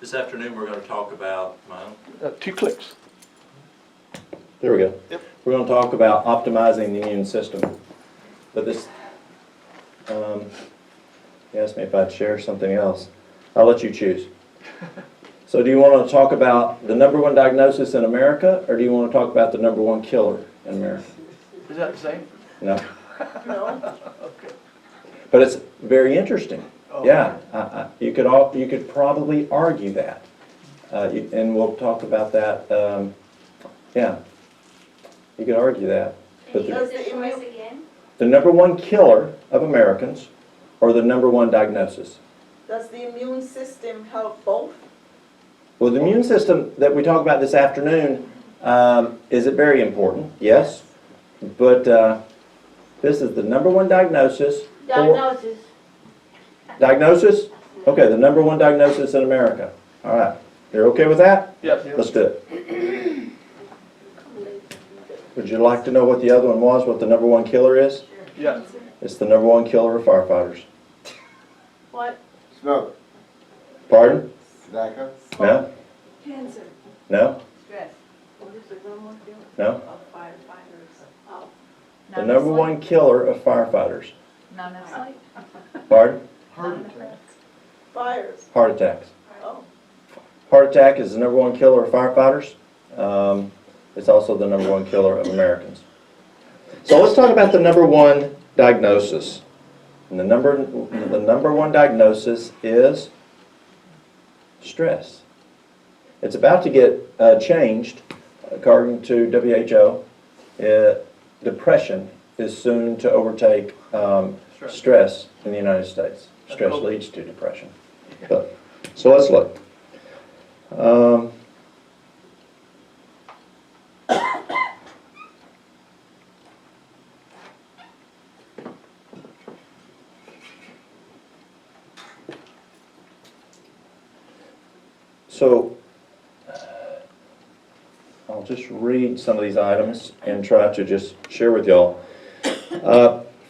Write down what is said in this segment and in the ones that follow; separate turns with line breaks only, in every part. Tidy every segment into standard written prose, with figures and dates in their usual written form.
This afternoon, we're going to talk about,
2 clicks.
There we go.
Yep.
We're going to talk about optimizing the immune system. But this, he asked me if I'd share something else. I'll let you choose. So do you want to talk about the #1 diagnosis in America, or do you want to talk about the #1 killer in America?
Is that the same?
No.
No.
Okay.
But it's very interesting.
Oh.
Yeah, you could probably argue that, and we'll talk about that. Yeah, you could argue that. But
Does
the
the
Choice
immune,
again?
#1 killer of Americans, or the #1 diagnosis.
does the immune system help both?
Well, the immune system that we talk about this afternoon, is it very important? Yes, but this is the #1 diagnosis.
Diagnosis.
Diagnosis? Okay, the #1 diagnosis in America. All right, you're okay with that?
Yes.
Let's do it. Would you like to know what the other one was, what the #1 killer is?
Yes.
It's the #1 killer of firefighters.
What?
Smoke.
Pardon?
Tobacco.
No?
Cancer.
No?
Stress.
What is the #1 killer
No?
of firefighters?
Oh.
The #1 killer of firefighters.
No, no sleep.
Pardon?
Heart attack.
Fires.
Heart attacks.
Oh.
Heart attack is the #1 killer of firefighters. It's also the #1 killer of Americans. So let's talk about the #1 diagnosis. And the #1 diagnosis is stress. It's about to get changed, according to WHO. Depression is soon to overtake stress in the United States. Stress leads to depression. So let's look. So I'll just read some of these items and try to just share with y'all.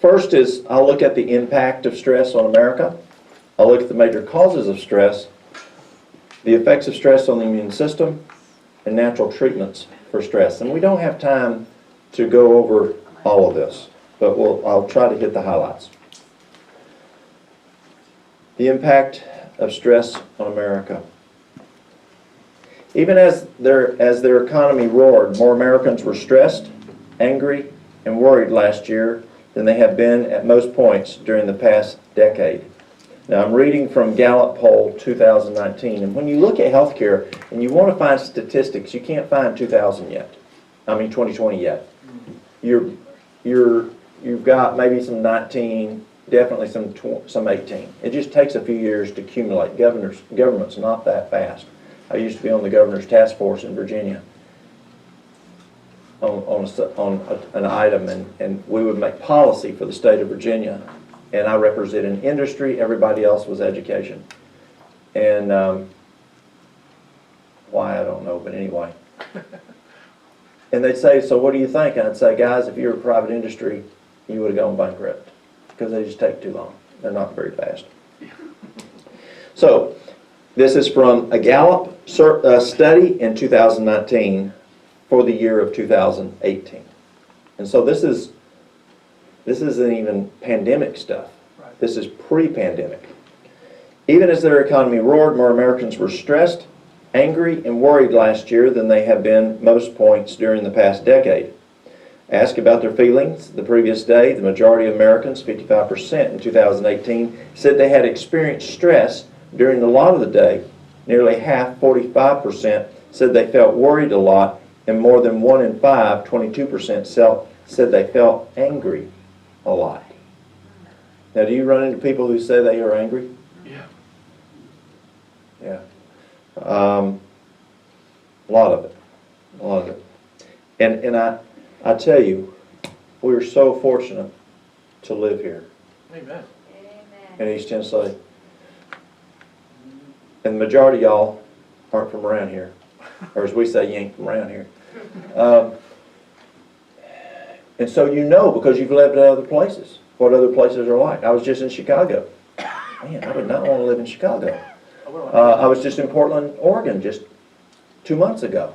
First is I'll look at the impact of stress on America. I'll look at the major causes of stress, the effects of stress on the immune system, and natural treatments for stress. And we don't have time to go over all of this, but I'll try to hit the highlights. The impact of stress on America. Even as their economy roared, more Americans were stressed, angry, and worried last year than they have been at most points during the past decade. Now, I'm reading from Gallup poll 2019, and when you look at healthcare and you want to find statistics, you can't find 2020 yet. You've got maybe some 19, definitely some 18. It just takes a few years to accumulate. Government's not that fast. I used to be on the governor's task force in Virginia on an item, and we would make policy for the state of Virginia. And I represented industry, everybody else was education. And why, I don't know, but anyway. And they'd say, so what do you think? And I'd say, guys, if you're a private industry, you would have gone bankrupt because they just take too long. They're not very fast. So this is from a Gallup study in 2019 for the year of 2018. And so this isn't even pandemic stuff.
Right.
This is pre-pandemic. Even as their economy roared, more Americans were stressed, angry, and worried last year than they have been most points during the past decade. Asked about their feelings the previous day, the majority of Americans, 55% in 2018, said they had experienced stress during a lot of the day. Nearly half, 45%, said they felt worried a lot, and more than 1 in 5, 22%, said they felt angry a lot. Now, do you run into people who say they are angry?
Yeah.
Yeah. A lot of it. And I tell you, we're so fortunate to live here
Amen.
in East Tennessee. And the majority of y'all aren't from around here. Or as we say, you ain't from around here. And so you know, because you've lived in other places, what other places are like. I was just in Chicago. Man, I would not want to live in Chicago. I was just in Portland, Oregon, just 2 months ago.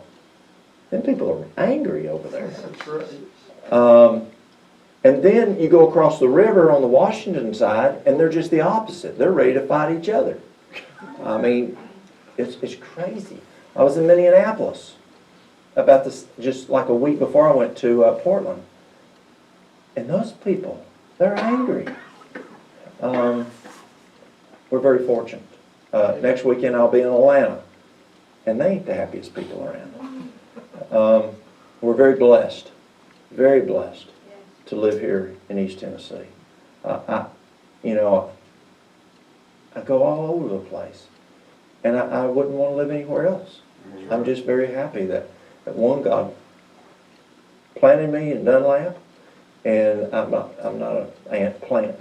Them people are angry over there.
That's right.
And then you go across the river on the Washington side, and they're just the opposite. They're ready to fight each other. I mean, it's crazy. I was in Minneapolis about this just like a week before I went to Portland. And those people, they're angry. We're very fortunate. Next weekend I'll be in Atlanta, and they ain't the happiest people around. We're very blessed to live here in East Tennessee. I go all over the place, and I wouldn't want to live anywhere else. I'm just very happy that one, God planted me in Dunlap, and I'm not a plant,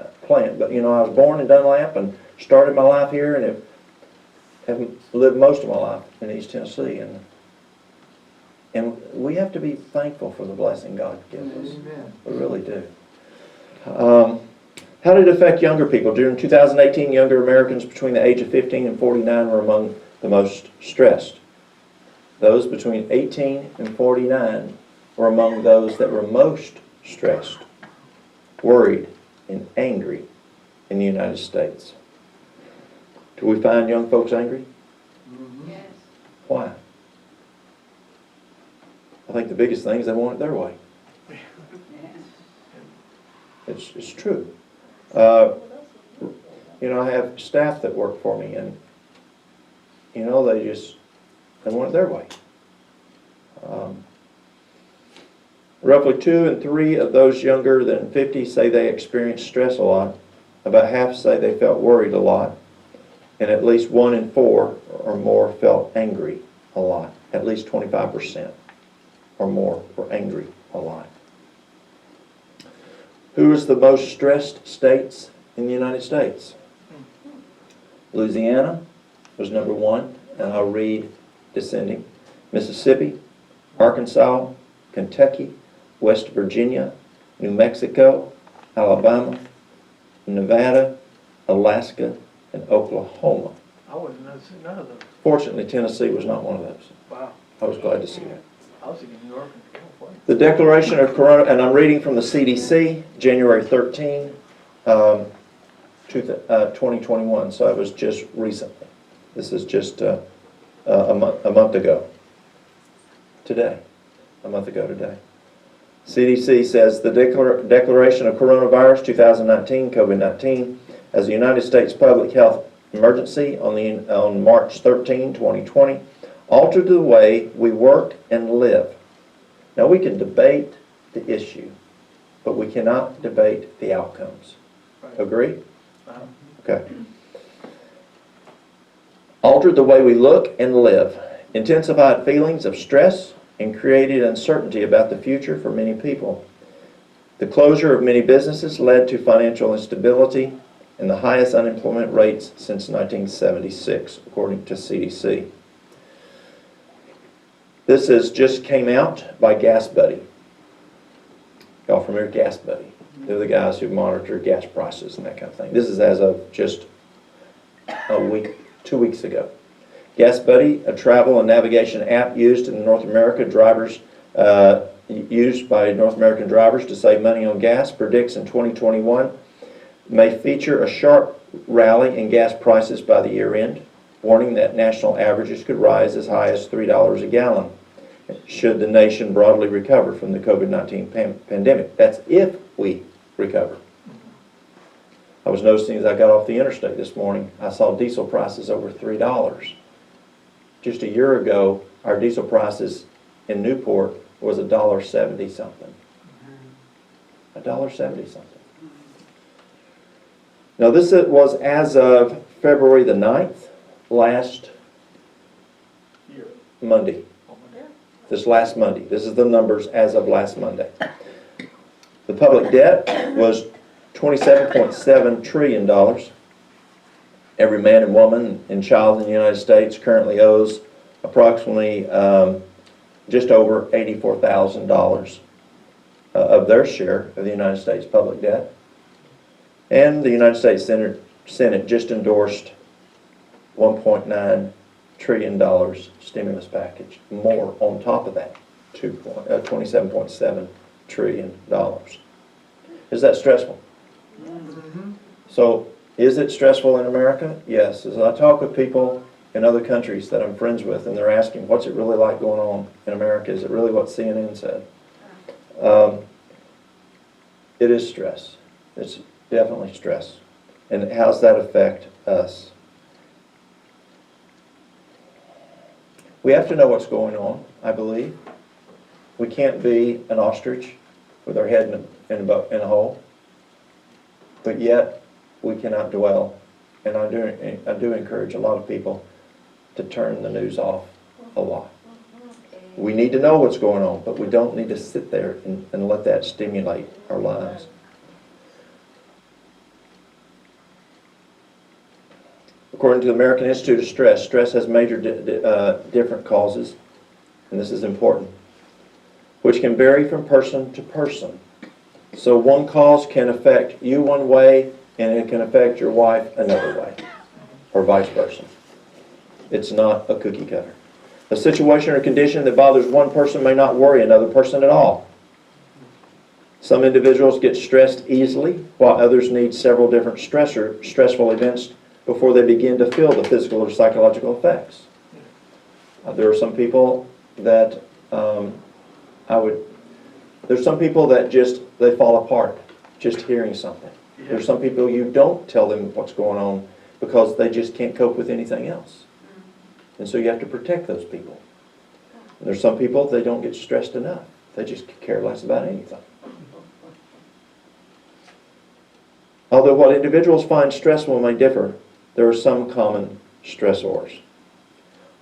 but I was born in Dunlap and started my life here, and have lived most of my life in East Tennessee, and we have to be thankful for the blessing God gives us.
Amen.
We really do. How did it affect younger people? During 2018, younger Americans between the age of 15 and 49 were among the most stressed. Those between 18 and 49 were among those that were most stressed, worried, and angry in the United States. Do we find young folks angry?
Yes.
Why? I think the biggest thing is they want it their way. It's true. I have staff that work for me, and they want it their way. Roughly 2 in 3 of those younger than 50 say they experience stress a lot. About half say they felt worried a lot. And at least 1 in 4 or more felt angry a lot. At least 25% or more were angry a lot. Who is the most stressed states in the United States? Louisiana was number 1, and I'll read descending. Mississippi, Arkansas, Kentucky, West Virginia, New Mexico, Alabama, Nevada, Alaska, and Oklahoma.
I wouldn't know none of those.
Fortunately, Tennessee was not one of those.
Wow.
I was glad to see that.
I was thinking New York and California.
The declaration of Corona, and I'm reading from the CDC, January 13, 2021, so it was just recently. This is just a month ago. Today. A month ago today. CDC says the Declaration of Coronavirus 2019, COVID-19, as a United States public health emergency on March 13, 2020, altered the way we work and live. Now we can debate the issue, but we cannot debate the outcomes.
Right.
Agree?
Uh-huh.
Okay. Altered the way we look and live, intensified feelings of stress, and created uncertainty about the future for many people. The closure of many businesses led to financial instability and the highest unemployment rates since 1976, according to CDC. This just came out by Gas Buddy. Y'all familiar with Gas Buddy? They're the guys who monitor gas prices and that kind of thing. This is as of just a week, 2 weeks ago. Gas Buddy, a travel and navigation app used by North American drivers to save money on gas, predicts in 2021 may feature a sharp rally in gas prices by the year end, warning that national averages could rise as high as $3 a gallon should the nation broadly recover from the COVID-19 pandemic. That's if we recover. I was noticing as I got off the interstate this morning, I saw diesel prices over $3. Just a year ago, our diesel prices in Newport was $1.70 something. $1.70 something. Now this was as of February the 9th, last
Year.
Monday. This last Monday. This is the numbers as of last Monday. The public debt was $27.7 trillion. Every man and woman and child in the United States currently owes approximately just over $84,000 of their share of the United States public debt. And the United States Senate just endorsed $1.9 trillion stimulus package, more on top of that, $27.7 trillion. Is that stressful? So, is it stressful in America? Yes. As I talk with people in other countries that I'm friends with, and they're asking, what's it really like going on in America? Is it really what CNN said? It is stress. It's definitely stress. And how does that affect us? We have to know what's going on, I believe. We can't be an ostrich with our head in a hole. But yet, we cannot dwell. And I do encourage a lot of people to turn the news off a lot. We need to know what's going on, but we don't need to sit there and let that stimulate our lives. According to the American Institute of Stress, stress has major different causes, and this is important, which can vary from person to person. So one cause can affect you one way, and it can affect your wife another way, or vice versa. It's not a cookie cutter. A situation or condition that bothers one person may not worry another person at all. Some individuals get stressed easily, while others need several different stressful events before they begin to feel the physical or psychological effects. There are some people that there's some people that they fall apart just hearing something. There's some people you don't tell them what's going on because they just can't cope with anything else. And so you have to protect those people. And there's some people, they don't get stressed enough. They just care less about anything. Although what individuals find stressful may differ, there are some common stressors.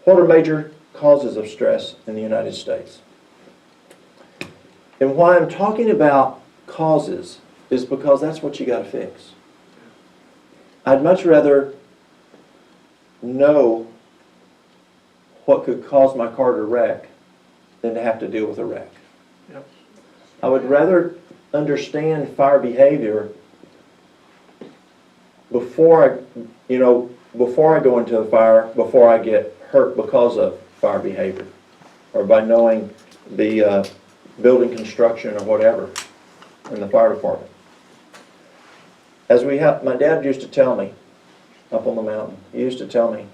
What are major causes of stress in the United States? And why I'm talking about causes is because that's what you got to fix. I'd much rather know what could cause my car to wreck than to have to deal with a wreck.
Yep.
I would rather understand fire behavior before I go into the fire, before I get hurt because of fire behavior, or by knowing the building construction or whatever in the fire department. My dad used to tell me, up on the mountain, he used to tell me,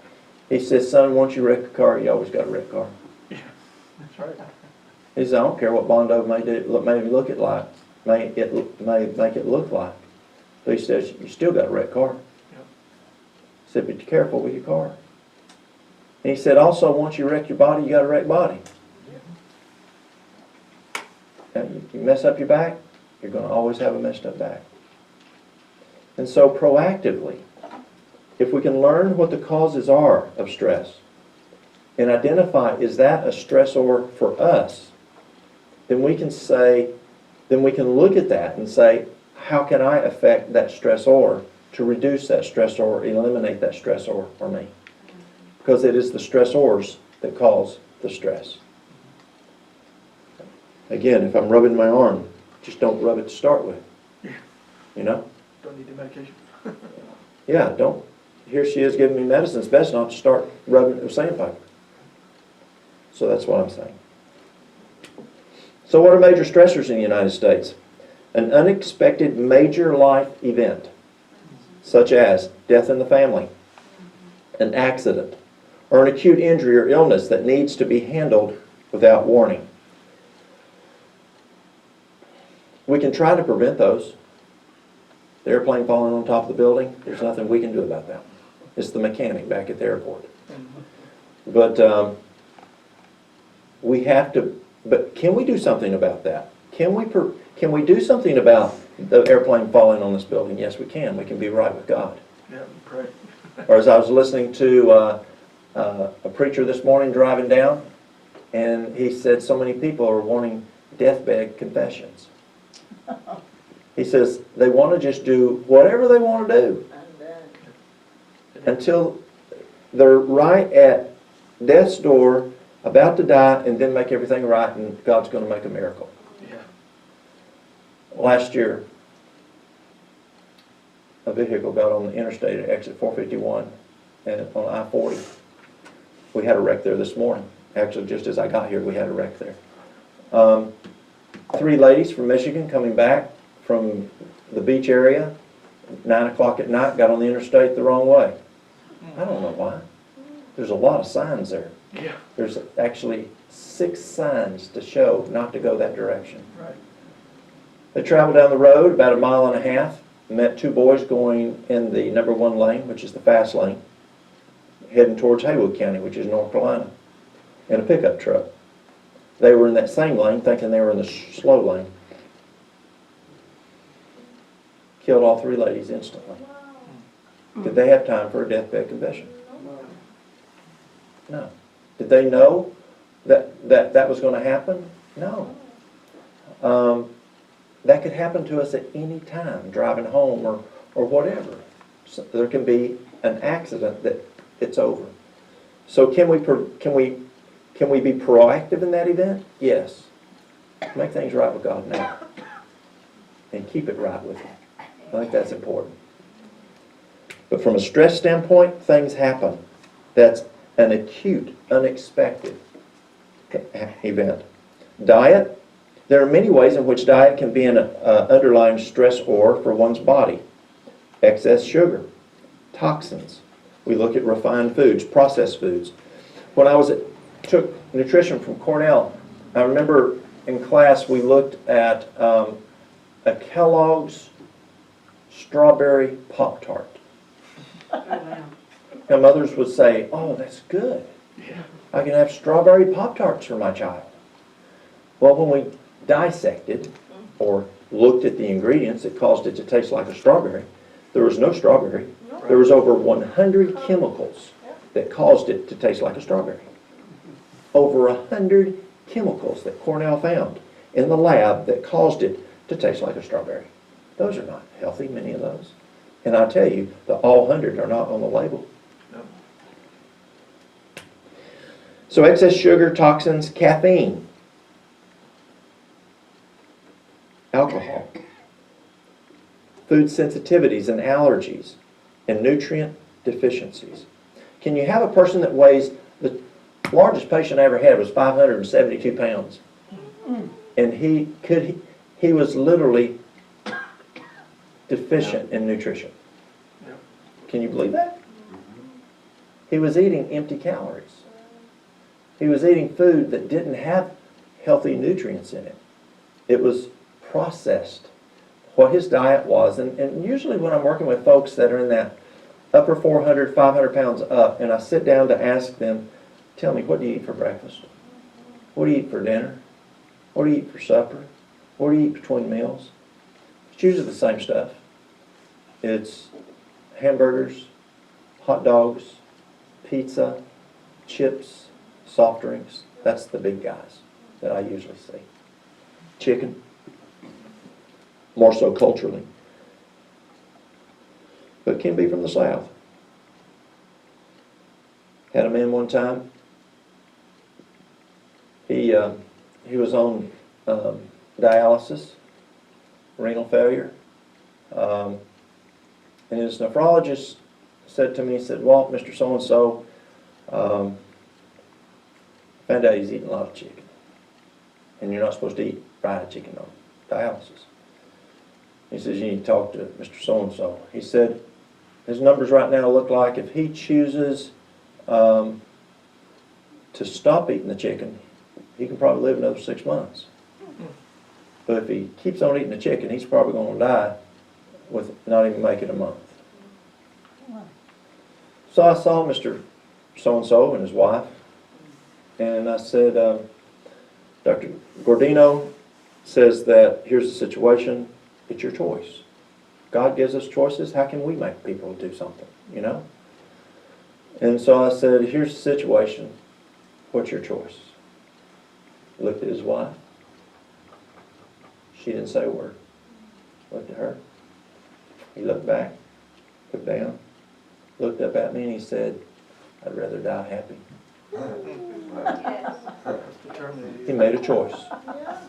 he says, son, once you wreck a car, you always got a wrecked car.
That's right.
He says, I don't care what Bondo may make it look like. But he says, you still got a wrecked car.
Yep.
He said, be careful with your car. And he said, also, once you wreck your body, you got a wrecked body. And you mess up your back, you're going to always have a messed up back. And so proactively, if we can learn what the causes are of stress and identify, is that a stressor for us, then we can look at that and say, how can I affect that stressor to reduce that stressor, eliminate that stressor for me? Because it is the stressors that cause the stress. Again, if I'm rubbing my arm, just don't rub it to start with. You know?
Don't need the medication.
Yeah, don't. Here she is giving me medicine. It's best not to start rubbing it with sandpaper. So that's what I'm saying. So what are major stressors in the United States? An unexpected major life event, such as death in the family, an accident, or an acute injury or illness that needs to be handled without warning. We can try to prevent those. The airplane falling on top of the building, there's nothing we can do about that. It's the mechanic back at the airport. But but can we do something about that? Can we do something about the airplane falling on this building? Yes, we can. We can be right with God.
Yeah, pray.
Or as I was listening to a preacher this morning driving down, and he said so many people are wanting deathbed confessions. He says they want to just do whatever they want to do until they're right at death's door, about to die, and then make everything right, and God's going to make a miracle.
Yeah.
Last year, a vehicle got on the interstate at exit 451 on I-40. We had a wreck there this morning. Actually, just as I got here, we had a wreck there. 3 ladies from Michigan coming back from the beach area, 9 o'clock at night, got on the interstate the wrong way. I don't know why. There's a lot of signs there.
Yeah.
There's actually 6 signs to show not to go that direction.
Right.
They traveled down the road about 1.5 miles, met 2 boys going in the number 1 lane, which is the fast lane, heading towards Haywood County, which is North Carolina, in a pickup truck. They were in that same lane thinking they were in the slow lane. Killed all 3 ladies instantly. Did they have time for a deathbed confession? No. Did they know that was going to happen? No. That could happen to us at any time, driving home or whatever. So there can be an accident that it's over. So can we be proactive in that event? Yes. Make things right with God now. And keep it right with Him. I think that's important. But from a stress standpoint, things happen. That's an acute, unexpected event. Diet. There are many ways in which diet can be an underlying stressor for one's body. Excess sugar, toxins. We look at refined foods, processed foods. When I took nutrition from Cornell, I remember in class we looked at a Kellogg's strawberry Pop-Tart. Now mothers would say, oh, that's good.
Yeah.
I can have strawberry Pop-Tarts for my child. Well, when we dissected or looked at the ingredients that caused it to taste like a strawberry, there was no strawberry. There was over 100 chemicals that caused it to taste like a strawberry. Over 100 chemicals that Cornell found in the lab that caused it to taste like a strawberry. Those are not healthy, many of those. And I tell you, all 100 are not on the label.
No.
So excess sugar, toxins, caffeine, alcohol, food sensitivities and allergies, and nutrient deficiencies. Can you have a person that weighs, the largest patient I ever had was 572 pounds. And he was literally deficient in nutrition.
Yep.
Can you believe that? He was eating empty calories. He was eating food that didn't have healthy nutrients in it. It was processed, what his diet was. And usually when I'm working with folks that are in that upper 400, 500 pounds up, and I sit down to ask them, tell me, what do you eat for breakfast? What do you eat for dinner? What do you eat for supper? What do you eat between meals? It's usually the same stuff. It's hamburgers, hot dogs, pizza, chips, soft drinks. That's the big guys that I usually see. Chicken, more so culturally. But it can be from the South. Had a man one time. He was on dialysis, renal failure. And his nephrologist said to me, he said, Walt, Mr. So-and-so, found out he's eating a lot of chicken. And you're not supposed to eat fried chicken on dialysis. He says, you need to talk to Mr. So-and-so. He said, his numbers right now look like if he chooses to stop eating the chicken, he can probably live another 6 months. But if he keeps on eating the chicken, he's probably going to die with not even making a month. So I saw Mr. So-and-so and his wife, and I said, Dr. Gordino says that here's the situation, it's your choice. God gives us choices, how can we make people do something, you know? And so I said, here's the situation, what's your choice? He looked at his wife. She didn't say a word. Looked at her. He looked back, looked down, looked up at me, and he said, I'd rather die happy. He made a choice.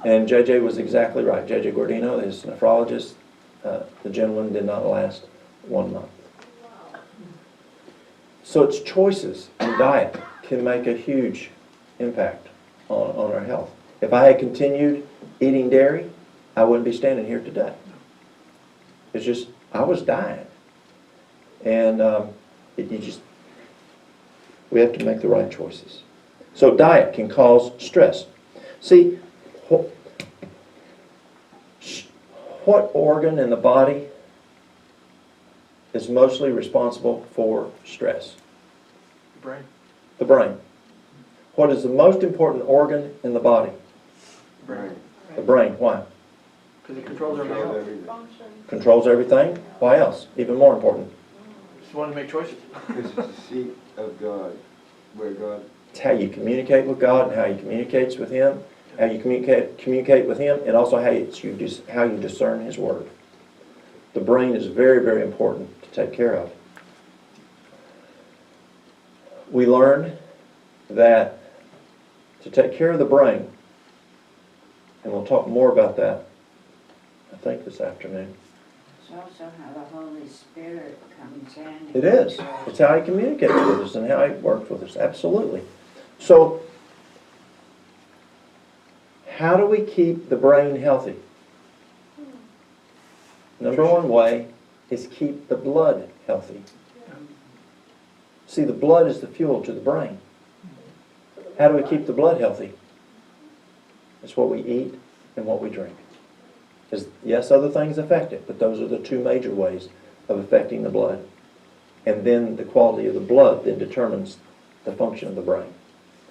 And JJ was exactly right. JJ Gordino, his nephrologist, the gentleman did not last 1 month. So it's choices in diet can make a huge impact on our health. If I had continued eating dairy, I wouldn't be standing here today. It's just, I was dying. And we have to make the right choices. So diet can cause stress. See, what organ in the body is mostly responsible for stress?
The brain.
The brain. What is the most important organ in the body?
The brain.
The brain. Why?
Because it controls everything else.
Function.
Controls everything. Why else? Even more important.
Just want to make choices.
Because it's the seat of God, where God...
It's how you communicate with God and how you communicate with Him, how you communicate with Him, and also how you discern His Word. The brain is very, very important to take care of. We learned that to take care of the brain, and we'll talk more about that, I think, this afternoon.
It's also how the Holy Spirit comes in.
It is. It's how He communicates with us and how He works with us. Absolutely. So, how do we keep the brain healthy? Number one way is keep the blood healthy. See, the blood is the fuel to the brain. How do we keep the blood healthy? It's what we eat and what we drink. Yes, other things affect it, but those are the two major ways of affecting the blood. And then the quality of the blood then determines the function of the brain.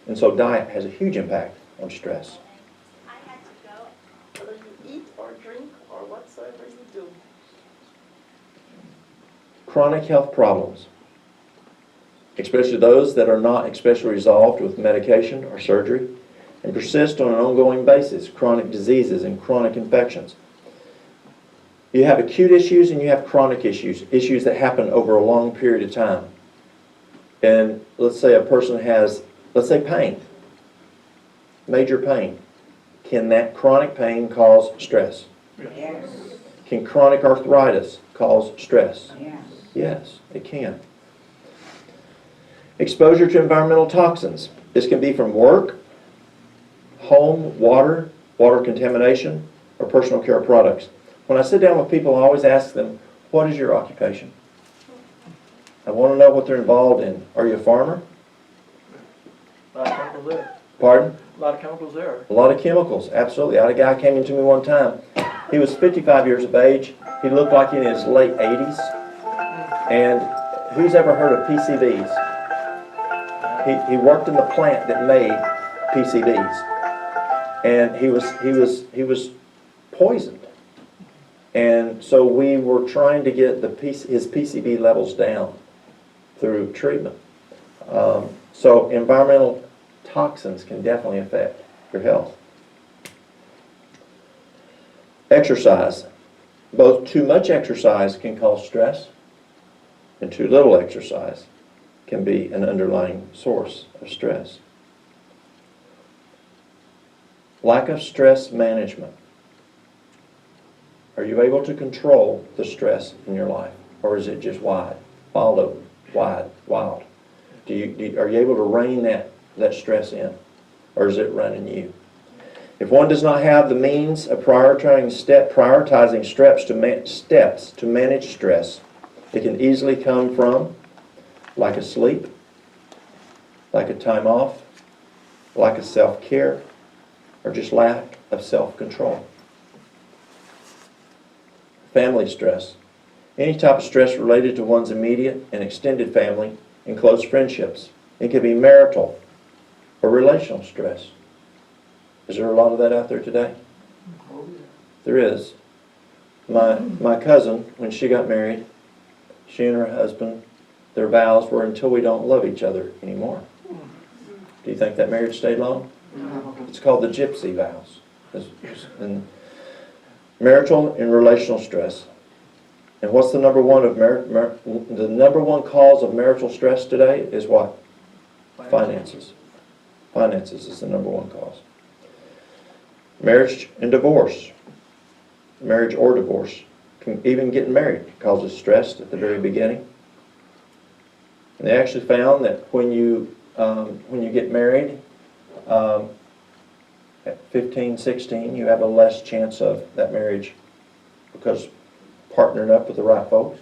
And so diet has a huge impact on stress.
Whether you eat or drink or whatsoever you do.
Chronic health problems, especially those that are not especially resolved with medication or surgery, and persist on an ongoing basis, chronic diseases and chronic infections. You have acute issues and you have chronic issues, issues that happen over a long period of time. And let's say a person has, let's say pain, major pain. Can that chronic pain cause stress?
Yes,
Can chronic arthritis cause stress?
yes.
Yes, it can. Exposure to environmental toxins. This can be from work, home, water contamination, or personal care products. When I sit down with people, I always ask them, what is your occupation? I want to know what they're involved in. Are you a farmer?
A lot of chemicals there.
Pardon?
A lot of chemicals there.
A lot of chemicals, absolutely. I had a guy came into me one time. He was 55 years of age. He looked like in his late 80s. And who's ever heard of PCBs? He worked in the plant that made PCBs. And he was poisoned. And so we were trying to get his PCB levels down through treatment. So environmental toxins can definitely affect your health. Exercise. Both too much exercise can cause stress, and too little exercise can be an underlying source of stress. Lack of stress management. Are you able to control the stress in your life? Or is it just wild? Are you able to rein that stress in? Or is it running you? If one does not have the means of prioritizing steps to manage stress, it can easily come from lack of sleep, lack of time off, lack of self-care, or just lack of self-control. Family stress. Any type of stress related to one's immediate and extended family and close friendships. It can be marital or relational stress. Is there a lot of that out there today? There is. My cousin, when she got married, she and her husband, their vows were until we don't love each other anymore. Do you think that marriage stayed long? It's called the gypsy vows. And marital and relational stress. And what's the number one the number one cause of marital stress today is what? Finances. Finances is the number one cause. Marriage and divorce. Marriage or divorce. Even getting married causes stress at the very beginning. And they actually found that when you get married, at 15, 16, you have a less chance of that marriage because partnering up with the right folks.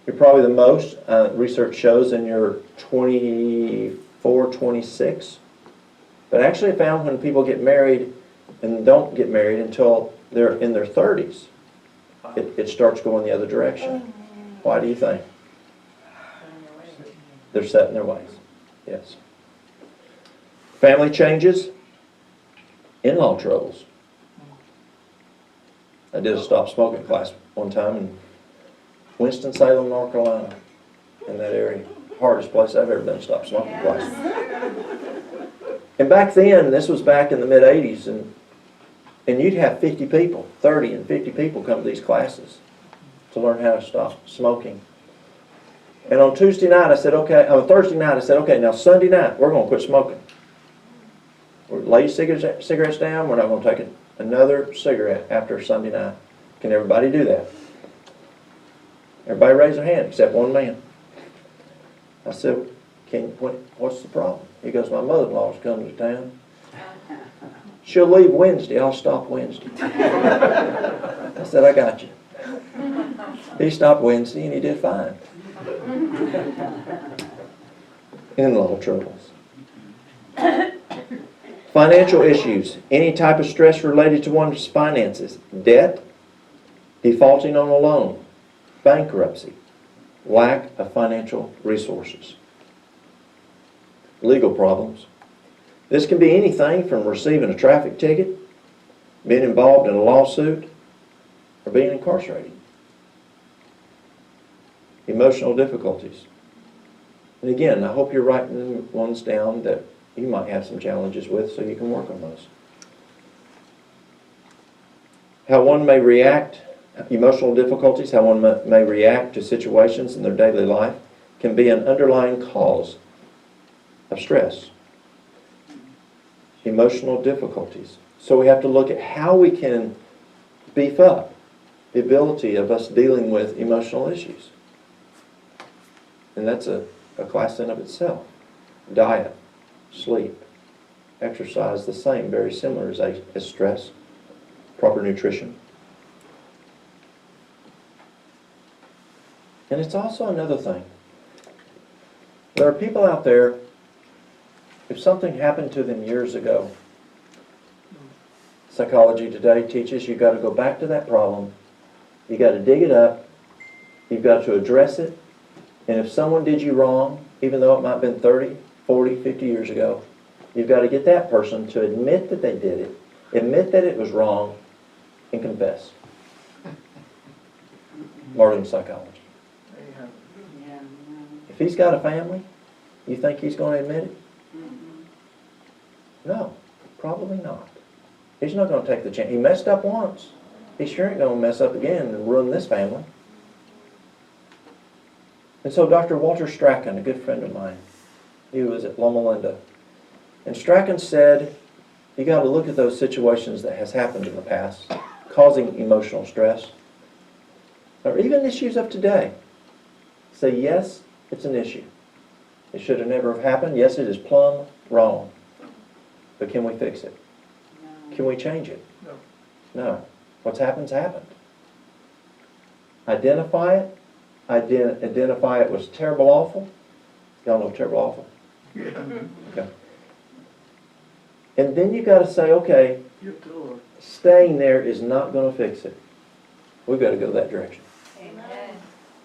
You're probably the most, research shows, in your 24, 26. But actually found when people get married and don't get married until they're in their 30s, it starts going the other direction. Why do you think? They're set in their ways. Yes. Family changes, in-law troubles. I did a stop smoking class one time in Winston-Salem, North Carolina, in that area. Hardest place I've ever done a stop smoking class. And back then, this was back in the mid-'80s, and you'd have 50 people, 30 and 50 people come to these classes to learn how to stop smoking. And on Tuesday night, I said, okay, on Thursday night, I said, okay, now Sunday night, we're going to quit smoking. We'll lay cigarettes down, we're not going to take another cigarette after Sunday night. Can everybody do that? Everybody raise their hand except one man. I said, what's the problem? He goes, my mother-in-law's coming to town. She'll leave Wednesday, I'll stop Wednesday. I said, I got you. He stopped Wednesday and he did fine. In-law troubles. Financial issues. Any type of stress related to one's finances. Debt, defaulting on a loan, bankruptcy, lack of financial resources. Legal problems. This can be anything from receiving a traffic ticket, being involved in a lawsuit, or being incarcerated. Emotional difficulties. And again, I hope you're writing ones down that you might have some challenges with so you can work on those. How one may react, emotional difficulties, how one may react to situations in their daily life can be an underlying cause of stress. Emotional difficulties. So we have to look at how we can beef up the ability of us dealing with emotional issues. And that's a class in of itself. Diet, sleep, exercise, the same, very similar as stress. Proper nutrition. And it's also another thing. There are people out there, if something happened to them years ago, psychology today teaches you've got to go back to that problem, you've got to dig it up, you've got to address it, and if someone did you wrong, even though it might have been 30, 40, 50 years ago, you've got to get that person to admit that they did it, admit that it was wrong, and confess. Modern psychology.
Yeah,
If he's got a family, you think he's going to admit it? No, probably not. He's not going to take the chance. He messed up once. He sure ain't going to mess up again and ruin this family. And so Dr. Walter Strachan, a good friend of mine, he was at Loma Linda. And Strachan said, you got to look at those situations that has happened in the past, causing emotional stress, or even issues of today. Say, yes, it's an issue. It should have never have happened. Yes, it is plumb wrong. But can we fix it?
no.
Can we change it?
No.
No. What's happened's happened. Identify it. Identify it was terrible, awful. Y'all know terrible, awful?
Yeah.
Okay. And then you got to say, okay,
Give to the Lord.
staying there is not going to fix it. We've got to go that direction.
Amen.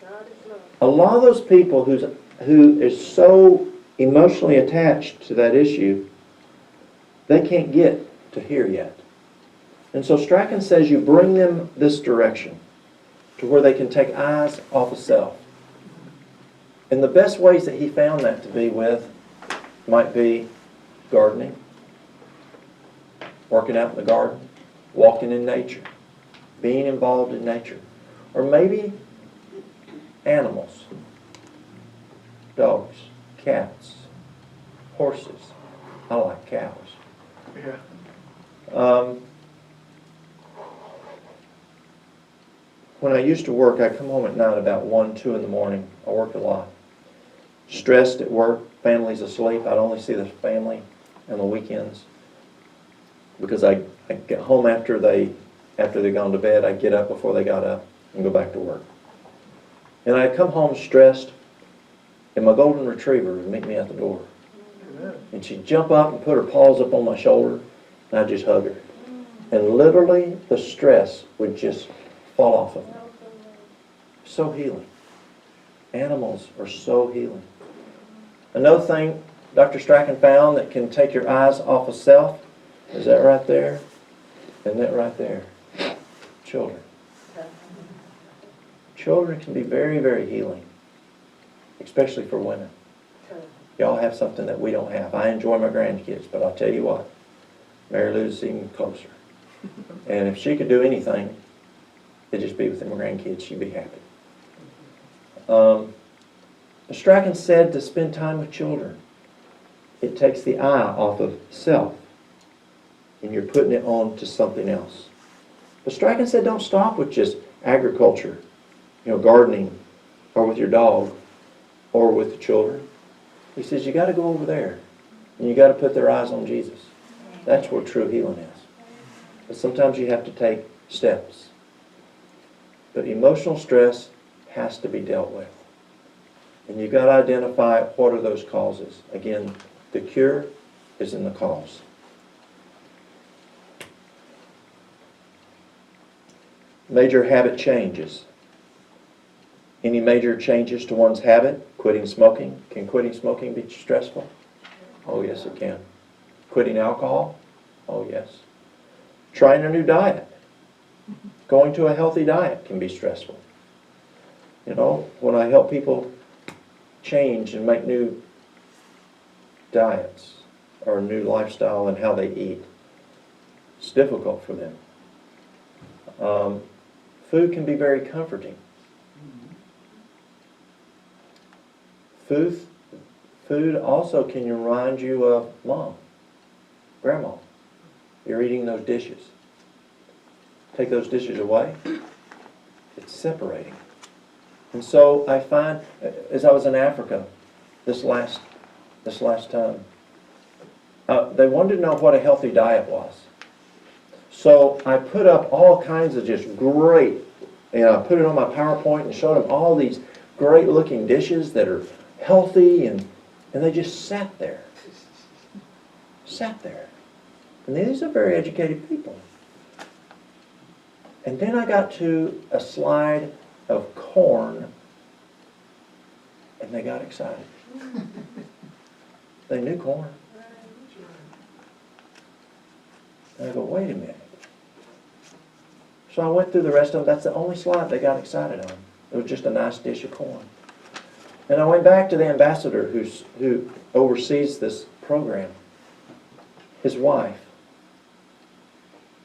God is love.
A lot of those people who is so emotionally attached to that issue, they can't get to here yet. And so Strachan says you bring them this direction to where they can take eyes off of self. And the best ways that he found that to be with might be gardening, working out in the garden, walking in nature, being involved in nature, or maybe animals, dogs, cats, horses. I like cows.
Yeah.
When I used to work, I'd come home at night about 1, 2 in the morning. I worked a lot. stressed at work, family's asleep. I'd only see the family on the weekends because I get home after they'd gone to bed. I'd get up before they got up and go back to work. And I'd come home stressed, and my golden retriever would meet me at the door. And she'd jump up and put her paws up on my shoulder, and I'd just hug her. And literally, the stress would just fall off of me. So healing. Animals are so healing. Another thing Dr. Strachan found that can take your eyes off of self is that right there and that right there. Children. Children can be very, very healing, especially for women. Y'all have something that we don't have. I enjoy my grandkids, but I'll tell you what, Mary Lou's even closer. And if she could do anything, it'd just be with my grandkids. She'd be happy. Strachan said to spend time with children. It takes the eye off of self, and you're putting it on to something else. But Strachan said don't stop with just agriculture, gardening, or with your dog, or with the children. He says you got to go over there, and you got to put their eyes on Jesus. That's where true healing is. But sometimes you have to take steps. But emotional stress has to be dealt with. And you've got to identify what are those causes. Again, the cure is in the cause. Major habit changes. Any major changes to one's habit? Quitting smoking. Can quitting smoking be stressful? Oh, yes, it can. Quitting alcohol? Oh, yes. Trying a new diet. Going to a healthy diet can be stressful. When I help people change and make new diets or a new lifestyle in how they eat, it's difficult for them. Food can be very comforting. Food also can remind you of mom, grandma. You're eating those dishes. Take those dishes away, it's separating. And so I find, as I was in Africa this last time, they wanted to know what a healthy diet was. So I put up all kinds of just great, I put it on my PowerPoint and showed them all these great looking dishes that are healthy, and they just sat there. And these are very educated people. And then I got to a slide of corn, and they got excited. They knew corn. And I go, wait a minute. So I went through the rest of them. That's the only slide they got excited on. It was just a nice dish of corn. And I went back to the ambassador who oversees this program, his wife.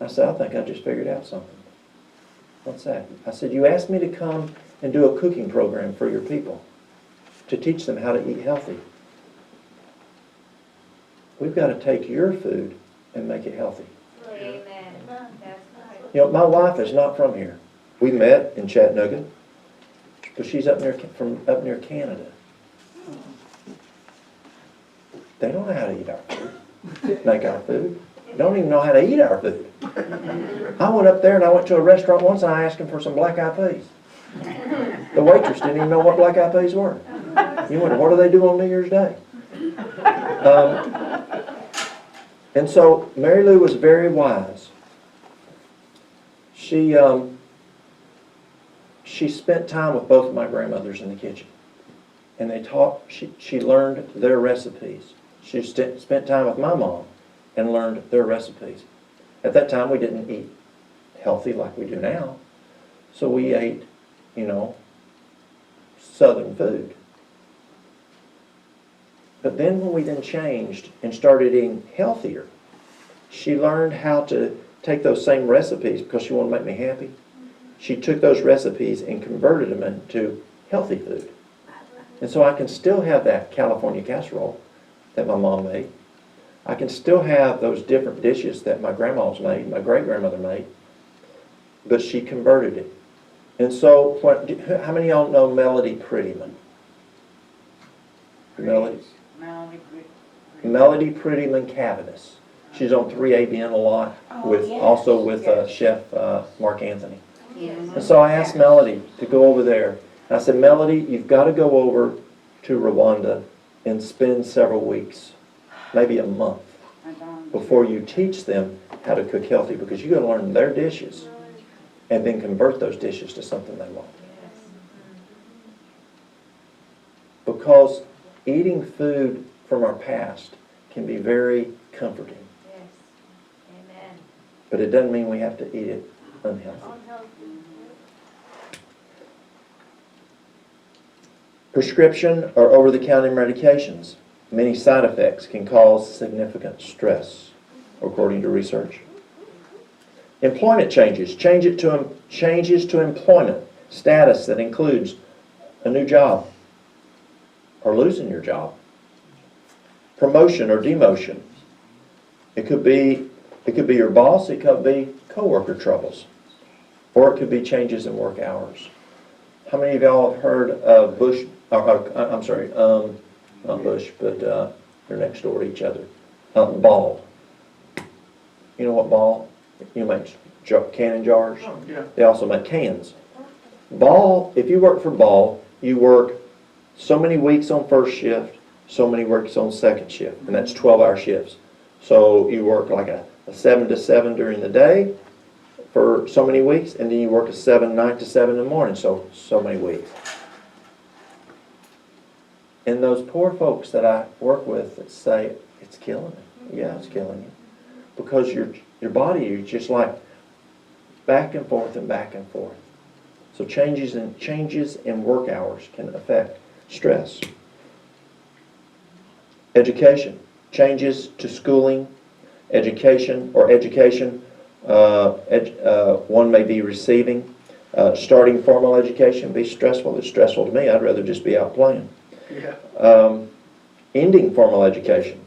I said, I think I just figured out something. What's that? I said, you asked me to come and do a cooking program for your people to teach them how to eat healthy. We've got to take your food and make it healthy.
Amen. That's right.
My wife is not from here. We met in Chattanooga, but she's up near Canada. They don't know how to eat our food, make our food. They don't even know how to eat our food. I went up there and I went to a restaurant once and I asked them for some black-eyed peas. The waitress didn't even know what black-eyed peas were. You wonder, what do they do on New Year's Day? And so Mary Lou was very wise. She spent time with both of my grandmothers in the kitchen. And she learned their recipes. She spent time with my mom and learned their recipes. At that time, we didn't eat healthy like we do now. So we ate, Southern food. But then when we then changed and started eating healthier, she learned how to take those same recipes because she wanted to make me happy. She took those recipes and converted them into healthy food. And so I can still have that California casserole that my mom made. I can still have those different dishes that my grandma's made, my great-grandmother made, but she converted it. And so, how many of y'all know Melody Prettyman? Melody.
Melody.
Melody Prettyman Cavanis. She's on 3ABN a lot, with
yes,
also with
yes.
Chef Mark Anthony.
Mhm.
And so I asked Melody to go over there. And I said, Melody, you've got to go over to Rwanda and spend several weeks, maybe a month,
I don't-
before you teach them how to cook healthy, because you're going to learn their dishes and then convert those dishes to something they want. Because eating food from our past can be very comforting,
Yes. Amen.
but it doesn't mean we have to eat it unhealthy.
Unhealthy.
Prescription or over-the-counter medications, many side effects can cause significant stress, according to research. Employment changes, changes to employment status that includes a new job or losing your job, promotion or demotion. It could be your boss, it could be coworker troubles, or it could be changes in work hours. How many of y'all have heard of Bush? I'm sorry, not Bush, but they're next door to each other. Ball. You know what Ball? You make canning jars.
Oh, yeah.
They also make cans. Ball. If you work for Ball, you work so many weeks on first shift, so many weeks on second shift, and that's 12-hour shifts. So you work like a 7 to 7 during the day for so many weeks, and then you work a 9 to 7 in the morning, so many weeks. And those poor folks that I work with that say, it's killing me. Yeah, it's killing you. Because your body is just like back and forth and back and forth. So changes in work hours can affect stress. Education. Changes to schooling, education. One may be receiving. Starting formal education be stressful. It's stressful to me. I'd rather just be out playing.
Yeah.
Ending formal education.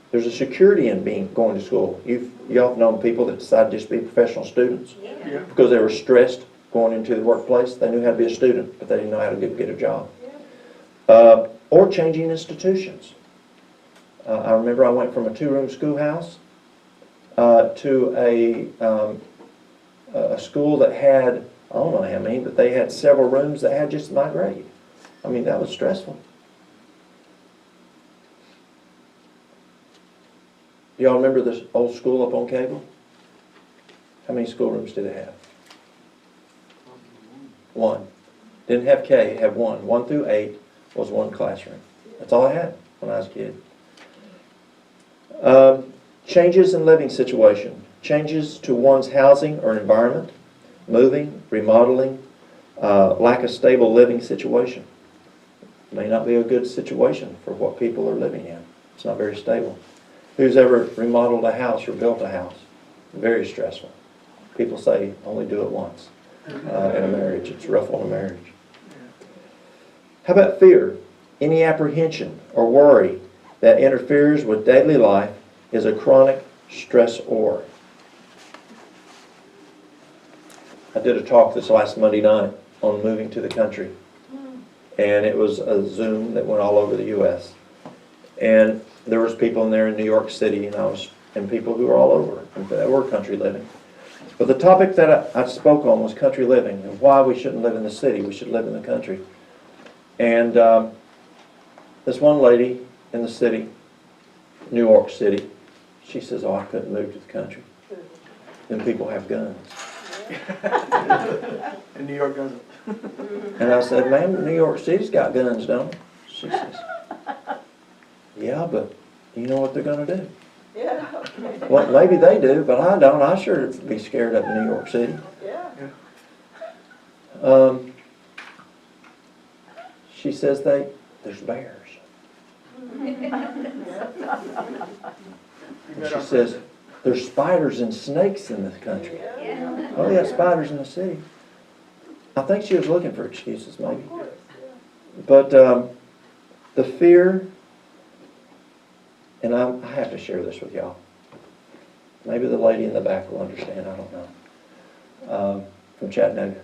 There's a security in going to school. Y'all have known people that decided to just be professional students
Yeah.
because they were stressed going into the workplace. They knew how to be a student, but they didn't know how to get a job. Or changing institutions. I remember I went from a 2-room schoolhouse to a school that had, I don't know how many, but they had several rooms that had just my grade. I mean, that was stressful. Do y'all remember this old school up on Cable? How many schoolrooms did it have? 1. Didn't have K, it had 1. 1 through 8 was 1 classroom. That's all I had when I was a kid. Changes in living situation. Changes to one's housing or environment. Moving, remodeling, lack of stable living situation. May not be a good situation for what people are living in. It's not very stable. Who's ever remodeled a house or built a house? Very stressful. People say only do it once in a marriage. It's rough on a marriage. How about fear? Any apprehension or worry that interferes with daily life is a chronic stressor. I did a talk this last Monday night on moving to the country. And it was a Zoom that went all over the U.S. And there was people in there in New York City, and people who were all over, and that were country living. But the topic that I spoke on was country living and why we shouldn't live in the city. We should live in the country. And this one lady in the city, New York City, she says, "Oh, I couldn't move to the country. Then people have guns."
And New York doesn't.
And I said, "Ma'am, New York City's got guns, don't it?" She says, "Yeah, but you know what they're going to do."
Yeah, okay.
Well, maybe they do, but I don't. I sure be scared up in New York City.
Yeah.
She says there's bears. And she says, there's spiders and snakes in this country.
Yeah.
Oh, yeah, spiders in the city. I think she was looking for excuses, maybe. But the fear, and I have to share this with y'all. Maybe the lady in the back will understand, I don't know. From Chattanooga.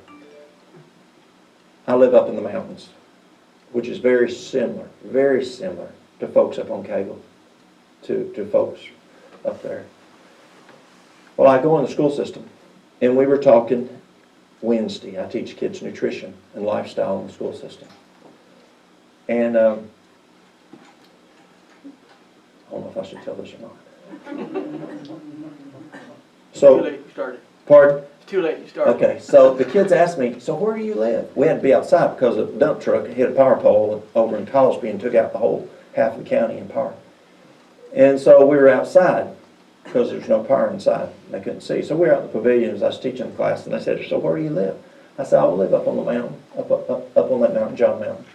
I live up in the mountains. which is very similar to folks up on Cagle, to folks up there. Well, I go in the school system, and we were talking Wednesday. I teach kids nutrition and lifestyle in the school system. And I don't know if I should tell this or not.
Too late, you started.
Pardon?
It's too late, you started.
Okay, so the kids asked me, so where do you live? We had to be outside because a dump truck hit a power pole over in Cosby and took out the whole half of the county in power. And so we were outside because there's no power inside. They couldn't see. So we were out in the pavilion as I was teaching the class, and they said, so where do you live? I said, I live up on the mountain, up on that mountain, John Mountain.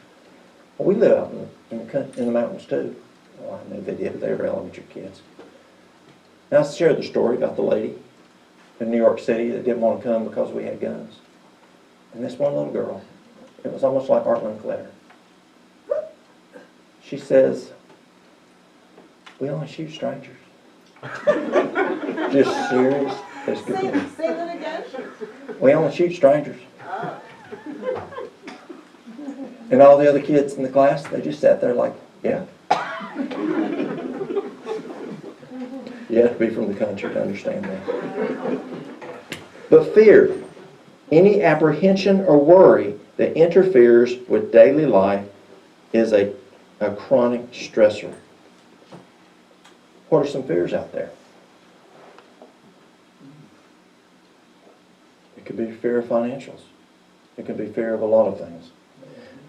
Well, we live out in the mountains too. Well, I knew they did. They were elementary kids. And I shared the story about the lady in New York City that didn't want to come because we had guns. And this one little girl, it was almost like Art Linkletter. She says, we only shoot strangers. Just serious as could be.
Say that again?
We only shoot strangers. And all the other kids in the class, they just sat there like, yeah. You have to be from the country to understand that. But fear, any apprehension or worry that interferes with daily life, is a chronic stressor. What are some fears out there? It could be fear of financials. It could be fear of a lot of things.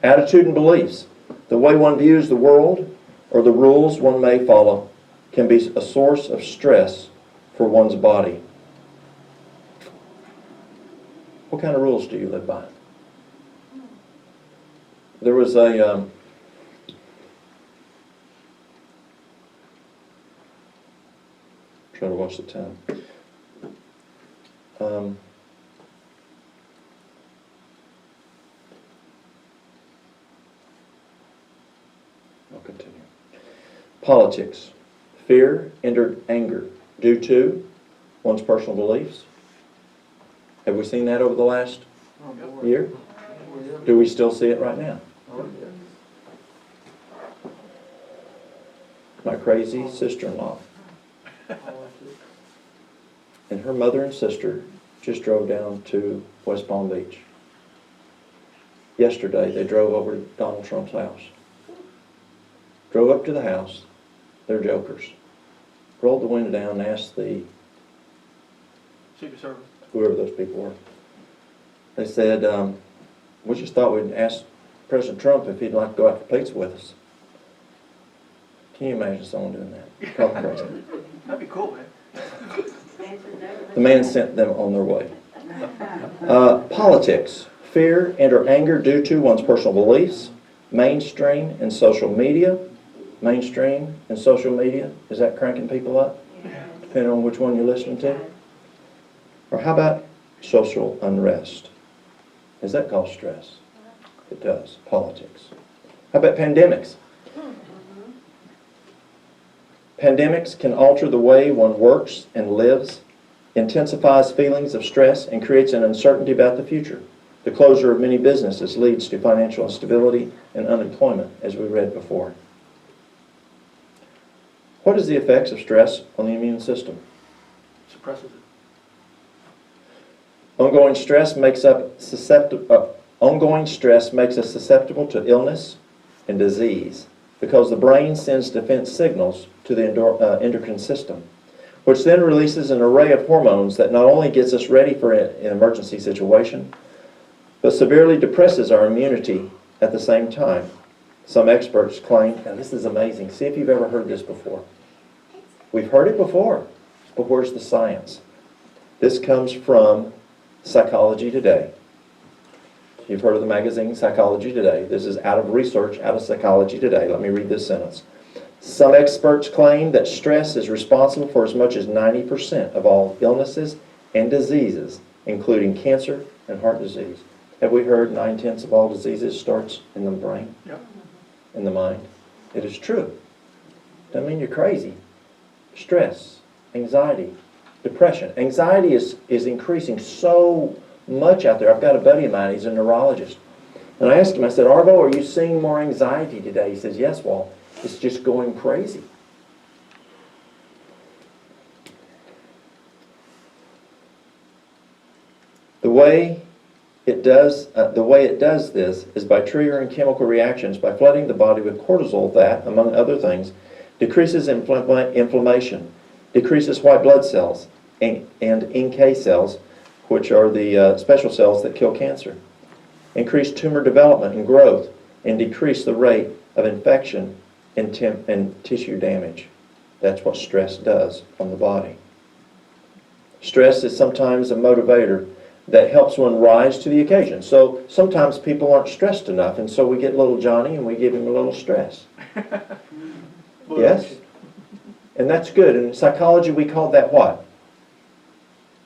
Attitude and beliefs. The way one views the world or the rules one may follow can be a source of stress for one's body. What kind of rules do you live by? There was a try to watch the time. I'll continue. Politics. Fear and anger due to one's personal beliefs. Have we seen that over the last year? Do we still see it right now? My crazy sister-in-law and her mother and sister just drove down to West Palm Beach. Yesterday, they drove over to Donald Trump's house. Drove up to the house. They're jokers. Rolled the window down and asked the
Secret Service.
whoever those people were. They said, we just thought we'd ask President Trump if he'd like to go out for pizza with us. Can you imagine someone doing that? Call him crazy.
That'd be cool, man.
The man sent them on their way. Politics. Fear and or anger due to one's personal beliefs. Mainstream and social media. Mainstream and social media. Is that cranking people up? Depending on which one you're listening to. Or how about social unrest? Does that cause stress? It does. Politics. How about pandemics? Pandemics can alter the way one works and lives, intensifies feelings of stress, and creates an uncertainty about the future. The closure of many businesses leads to financial instability and unemployment, as we read before. What is the effects of stress on the immune system?
Suppresses it.
Ongoing stress makes us susceptible to illness and disease because the brain sends defense signals to the endocrine system, which then releases an array of hormones that not only gets us ready for an emergency situation, but severely depresses our immunity at the same time. Some experts claim, and this is amazing, see if you've ever heard this before. We've heard it before, but where's the science? This comes from Psychology Today. You've heard of the magazine Psychology Today. This is out of research, out of Psychology Today. Let me read this sentence. Some experts claim that stress is responsible for as much as 90% of all illnesses and diseases, including cancer and heart disease. Have we heard 9/10 of all diseases starts in the brain?
Yep.
In the mind? It is true. Doesn't mean you're crazy. Stress, anxiety, depression. Anxiety is increasing so much out there. I've got a buddy of mine, he's a neurologist. And I asked him, I said, Arvo, are you seeing more anxiety today? He says, yes, Walt. It's just going crazy. The way it does this is by triggering chemical reactions, by flooding the body with cortisol that, among other things, decreases inflammation, decreases white blood cells, and NK cells, which are the special cells that kill cancer, increase tumor development and growth, and decrease the rate of infection and tissue damage. That's what stress does on the body. Stress is sometimes a motivator that helps one rise to the occasion. So sometimes people aren't stressed enough, and so we get little Johnny and we give him a little stress. Yes? And that's good. In psychology, we call that what?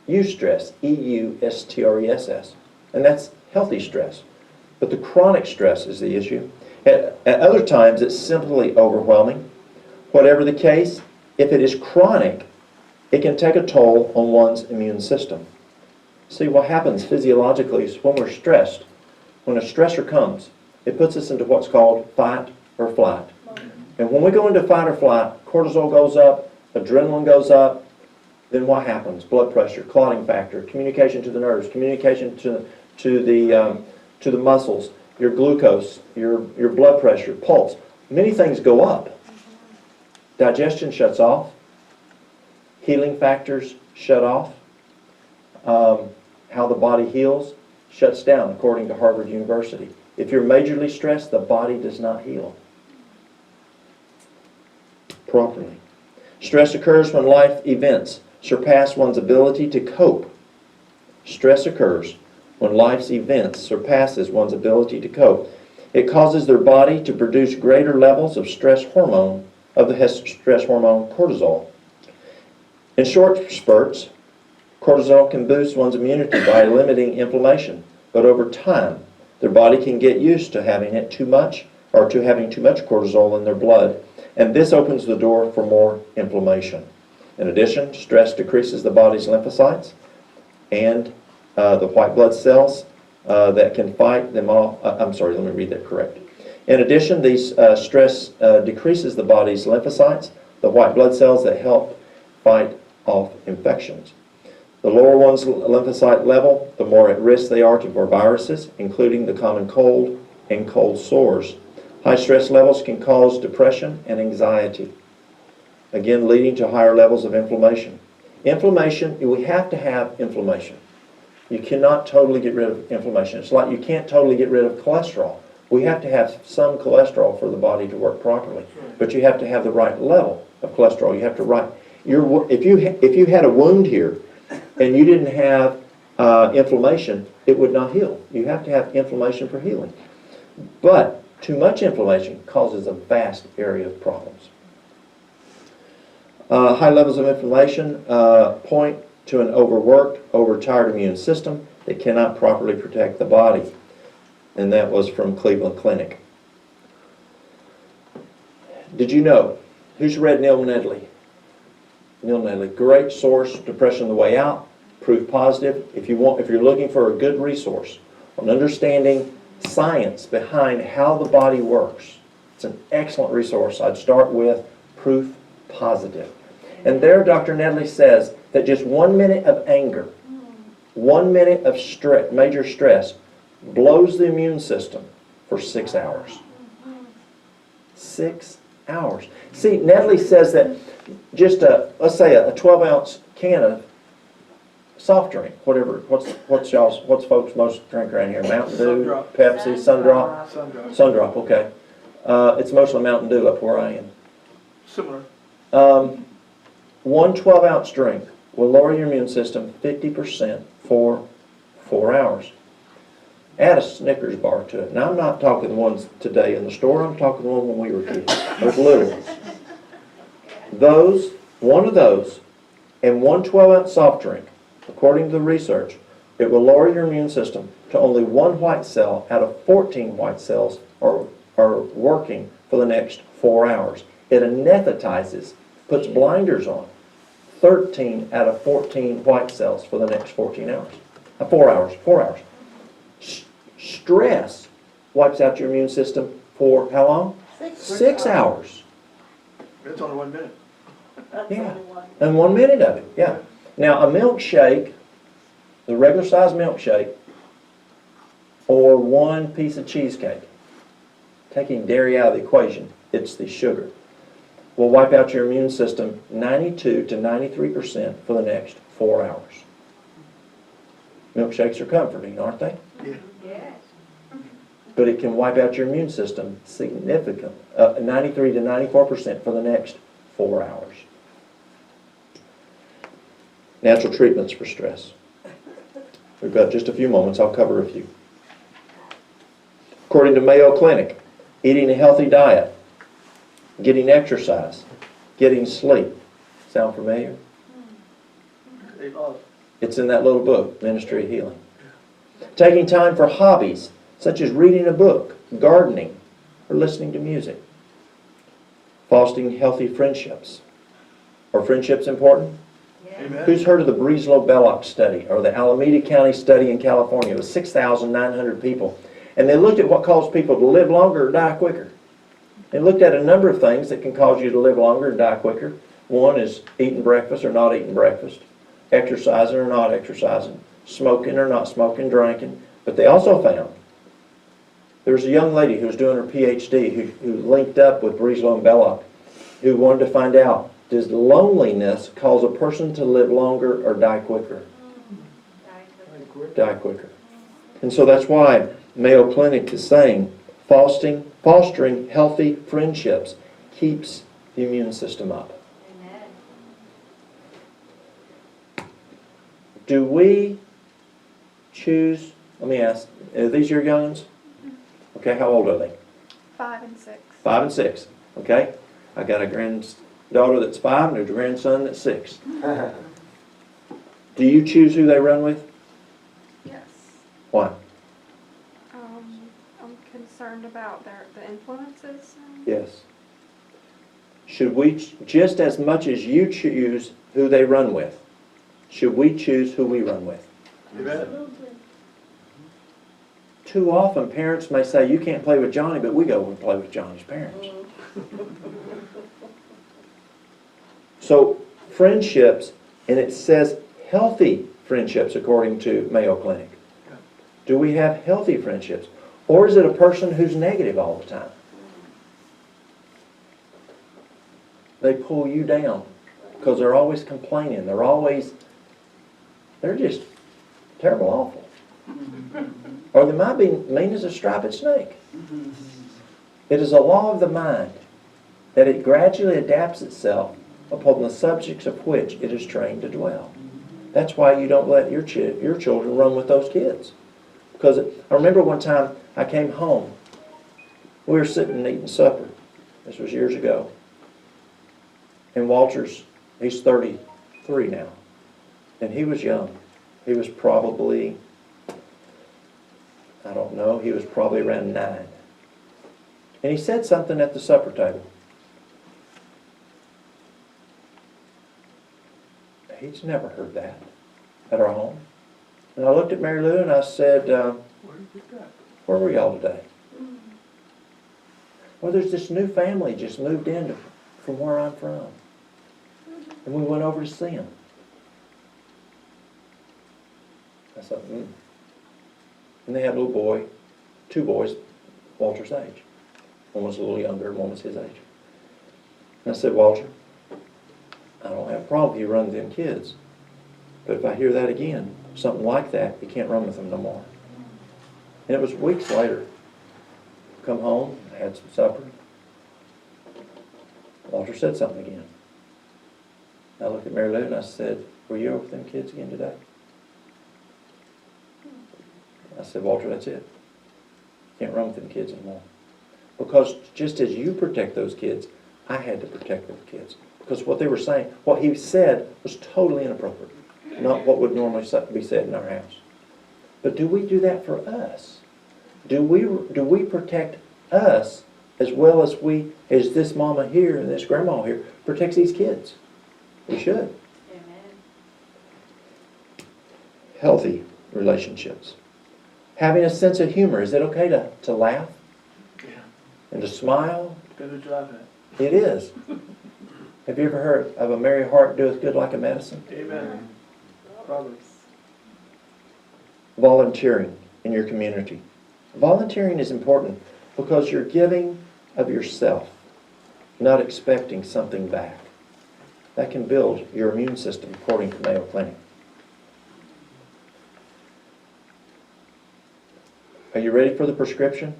Eustress, E-U-S-T-R-E-S-S. And that's healthy stress. But the chronic stress is the issue. At other times, it's simply overwhelming. Whatever the case, if it is chronic, it can take a toll on one's immune system. See, what happens physiologically is when we're stressed, when a stressor comes, it puts us into what's called fight or flight. And when we go into fight or flight, cortisol goes up, adrenaline goes up, then what happens? Blood pressure, clotting factor, communication to the nerves, communication to the muscles, your glucose, your blood pressure, pulse. Many things go up. Digestion shuts off. Healing factors shut off. How the body heals shuts down, according to Harvard University. If you're majorly stressed, the body does not heal properly. Stress occurs when life events surpass one's ability to cope. Stress occurs when life's events surpasses one's ability to cope. It causes their body to produce greater levels of stress hormone, cortisol. In short spurts, cortisol can boost one's immunity by limiting inflammation, but over time, their body can get used to having it too much or to having too much cortisol in their blood, and this opens the door for more inflammation. In addition, stress decreases the body's lymphocytes and the white blood cells that can fight them off. Let me read that correct. In addition, these stress decreases the body's lymphocytes, the white blood cells that help fight off infections. The lower one's lymphocyte level, the more at risk they are for viruses, including the common cold and cold sores. High stress levels can cause depression and anxiety, again leading to higher levels of inflammation. Inflammation, we have to have inflammation. You cannot totally get rid of inflammation. It's like you can't totally get rid of cholesterol. We have to have some cholesterol for the body to work properly, but you have to have the right level of cholesterol. You have to if you had a wound here and you didn't have inflammation, it would not heal. You have to have inflammation for healing. But too much inflammation causes a vast area of problems. High levels of inflammation point to an overworked, overtired immune system that cannot properly protect the body. And that was from Cleveland Clinic. Did you know? Who's read Neil Nedley? Neil Nedley, great source, Depression on the Way Out, proof positive. If you're looking for a good resource on understanding science behind how the body works, it's an excellent resource. I'd start with Proof Positive. And there Dr. Nedley says that just 1 minute of anger, 1 minute of stress, major stress, blows the immune system for 6 hours. 6 hours. See, Nedley says that just let's say a 12-ounce can of soft drink, whatever, what's folks most drink around here? Mountain Dew,
Sundrop.
Pepsi, Sundrop?
Sundrop.
Sundrop, okay. It's mostly Mountain Dew up where I am.
Similar.
1 12-ounce drink will lower your immune system 50% for 4 hours. Add a Snickers bar to it. Now, I'm not talking the ones today in the store. I'm talking the one when we were kids. Those little ones. One of those, and 1 12-ounce soft drink, according to the research, it will lower your immune system to only 1 white cell out of 14 white cells are working for the next 4 hours. It anesthetizes, puts blinders on 13 out of 14 white cells for the next 14 hours. 4 hours. 4 hours. Stress wipes out your immune system for how long? 6 hours.
That's only 1 minute.
That's
Yeah.
only one.
And 1 minute of it, yeah. Now, a milkshake, the regular size milkshake, or one piece of cheesecake, taking dairy out of the equation, it's the sugar, will wipe out your immune system 92 to 93% for the next 4 hours. Milkshakes are comforting, aren't they?
Yeah.
Yes.
But it can wipe out your immune system significantly, 93 to 94% for the next 4 hours. Natural treatments for stress. We've got just a few moments. I'll cover a few. According to Mayo Clinic, eating a healthy diet, getting exercise, getting sleep. Sound familiar?
They love.
It's in that little book, Ministry of Healing. Taking time for hobbies, such as reading a book, gardening, or listening to music. Fostering healthy friendships. Are friendships important?
Yes.
Amen.
Who's heard of the Breslov-Belloc study, or the Alameda County study in California? It was 6,900 people. And they looked at what caused people to live longer or die quicker. They looked at a number of things that can cause you to live longer and die quicker. One is eating breakfast or not eating breakfast, exercising or not exercising, smoking or not smoking, drinking. But they also found there was a young lady who was doing her PhD who linked up with Breslov and Belloc, who wanted to find out, does loneliness cause a person to live longer or die quicker? Die quicker. And so that's why Mayo Clinic is saying fostering healthy friendships keeps the immune system up.
Amen.
Do we choose, let me ask, are these your young'uns? Okay, how old are they?
5 and 6.
5 and 6. Okay? I got a granddaughter that's 5 and a grandson that's 6. Do you choose who they run with?
Yes.
Why?
I'm concerned about the influences.
Yes. Should we, just as much as you choose who they run with, should we choose who we run with?
Amen.
Absolutely.
Too often parents may say, you can't play with Johnny, but we go and play with Johnny's parents. So friendships, and it says healthy friendships according to Mayo Clinic. Do we have healthy friendships? Or is it a person who's negative all the time? They pull you down because they're always complaining. They're just terrible awful. Or they might be mean as a striped snake. It is a law of the mind that it gradually adapts itself upon the subjects of which it is trained to dwell. That's why you don't let your children run with those kids. Because I remember one time I came home. We were sitting and eating supper. This was years ago. And Walter's, he's 33 now. And he was young. He was probably, I don't know, he was probably around 9. And he said something at the supper table. He's never heard that at our home. And I looked at Mary Lou and I said,
Where did you get that?
where were y'all today? Well, there's this new family just moved in from where I'm from. And we went over to see them. I said, And they had a little boy, 2 boys, Walter's age. One was a little younger and one was his age. And I said, Walter, I don't have a problem if you run with them kids. But if I hear that again, something like that, you can't run with them no more. And it was weeks later. Come home, had some supper. Walter said something again. I looked at Mary Lou and I said, were you over with them kids again today? I said, Walter, that's it. Can't run with them kids anymore. Because just as you protect those kids, I had to protect those kids. Because what they were saying, what he said was totally inappropriate. Not what would normally be said in our house. But do we do that for us? Do we protect us as well as this mama here and this grandma here protects these kids? We should.
Amen.
Healthy relationships. Having a sense of humor. Is it okay to laugh
Yeah.
and to smile?
Depends what you're laughing at.
It is. Have you ever heard of a merry heart doeth good like a medicine?
Amen. Proverbs.
Volunteering in your community. Volunteering is important because you're giving of yourself, not expecting something back. That can build your immune system, according to Mayo Clinic. Are you ready for the prescription?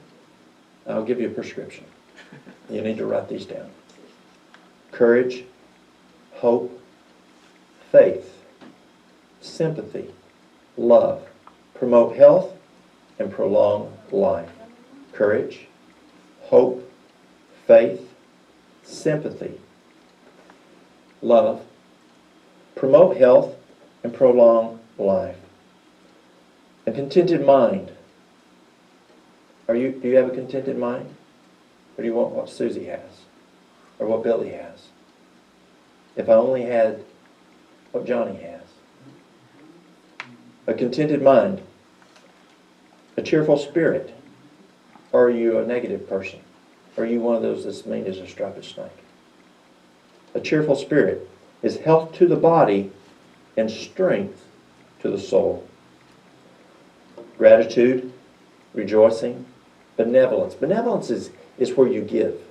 I'll give you a prescription. You need to write these down. Courage, hope, faith, sympathy, love, promote health, and prolong life. Courage, hope, faith, sympathy, love, promote health, and prolong life. A contented mind. Do you have a contented mind? Or do you want what Susie has? Or what Billy has? If I only had what Johnny has. A contented mind. A cheerful spirit. Or are you a negative person? Or are you one of those that's mean as a striped snake? A cheerful spirit is health to the body and strength to the soul. Gratitude, rejoicing, benevolence. Benevolence is where you give.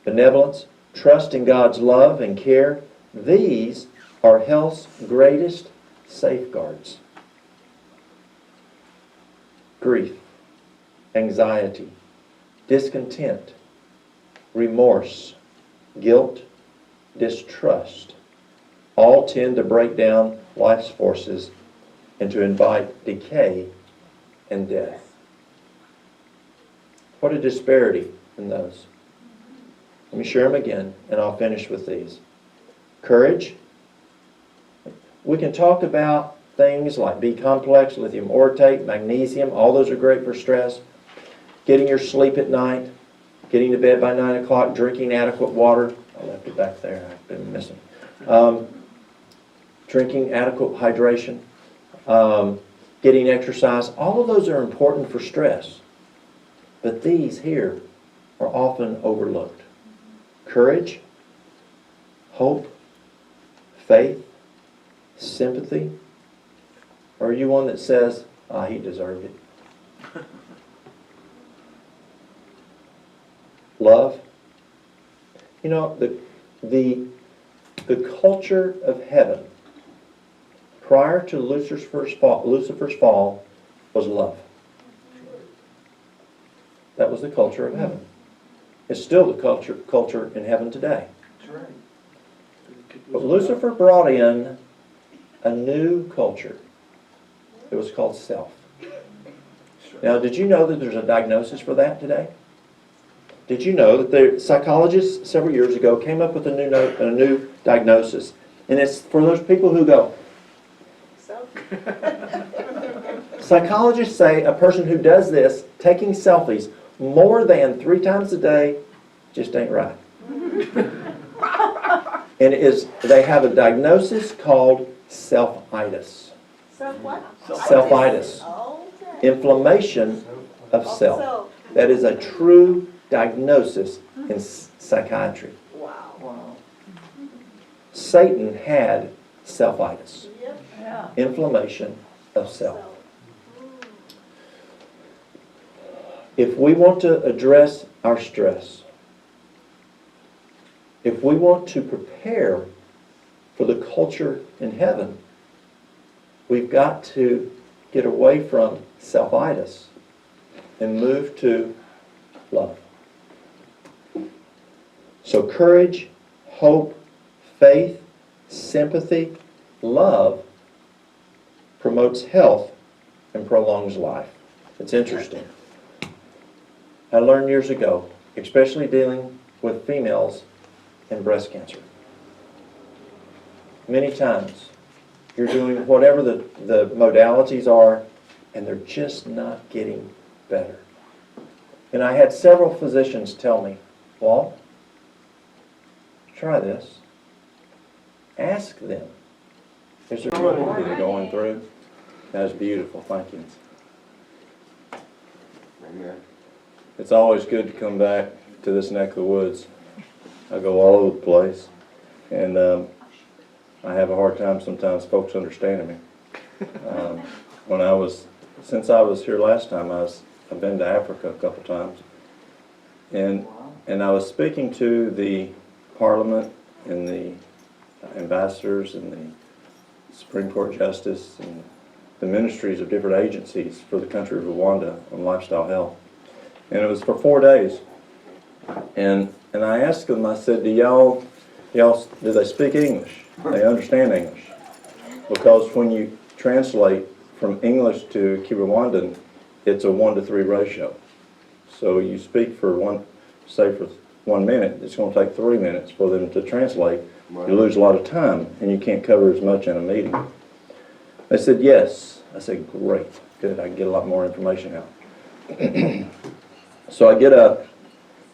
Benevolence, trust in God's love and care. These are health's greatest safeguards. Grief, anxiety, discontent, remorse, guilt, distrust, all tend to break down life's forces and to invite decay and death. What a disparity in those. Let me share them again, and I'll finish with these. Courage. We can talk about things like B-complex, lithium orotate, magnesium. All those are great for stress. Getting your sleep at night, getting to bed by 9 o'clock, drinking adequate water. I left it back there. I've been missing. Drinking adequate hydration. Getting exercise. All of those are important for stress. But these here are often overlooked. Courage, hope, faith, sympathy. Or are you one that says, he deserved it? Love. You know, the culture of heaven prior to Lucifer's fall was love. That was the culture of heaven. It's still the culture in heaven today.
That's right.
But Lucifer brought in a new culture. It was called self. Now, did you know that there's a diagnosis for that today? Did you know that the psychologists several years ago came up with a new diagnosis? And it's for those people who go,
So,
psychologists say a person who does this, taking selfies more than 3 times a day, just ain't right. And they have a diagnosis called self-itis.
so what?
Self-itis.
Okay.
Inflammation of self. That is a true diagnosis in psychiatry.
Wow.
Wow.
Satan had self-itis.
Yep.
Yeah.
Inflammation of self.
So,
If we want to address our stress, if we want to prepare for the culture in heaven, we've got to get away from self-itis and move to love. So courage, hope, faith, sympathy, love promotes health and prolongs life. It's interesting. I learned years ago, especially dealing with females and breast cancer. Many times, you're doing whatever the modalities are, and they're just not getting better. And I had several physicians tell me, Walt, try this. Ask them. Is there what they're going through? That's beautiful, thank you.
Amen.
It's always good to come back to this neck of the woods. I go all over the place, and I have a hard time sometimes folks understanding me. Since I was here last time, I've been to Africa a couple times, and I was speaking to the Parliament and the ambassadors and the Supreme Court Justice and the ministries of different agencies for the country of Rwanda on lifestyle health. And it was for 4 days. And I asked them, I said, do they speak English? They understand English? Because when you translate from English to Kinyarwanda, it's a 1-to-3 ratio. So you speak for 1 minute, it's going to take 3 minutes for them to translate. You lose a lot of time, and you can't cover as much in a meeting. They said, yes. I said, great, good, I can get a lot more information out. So I get up,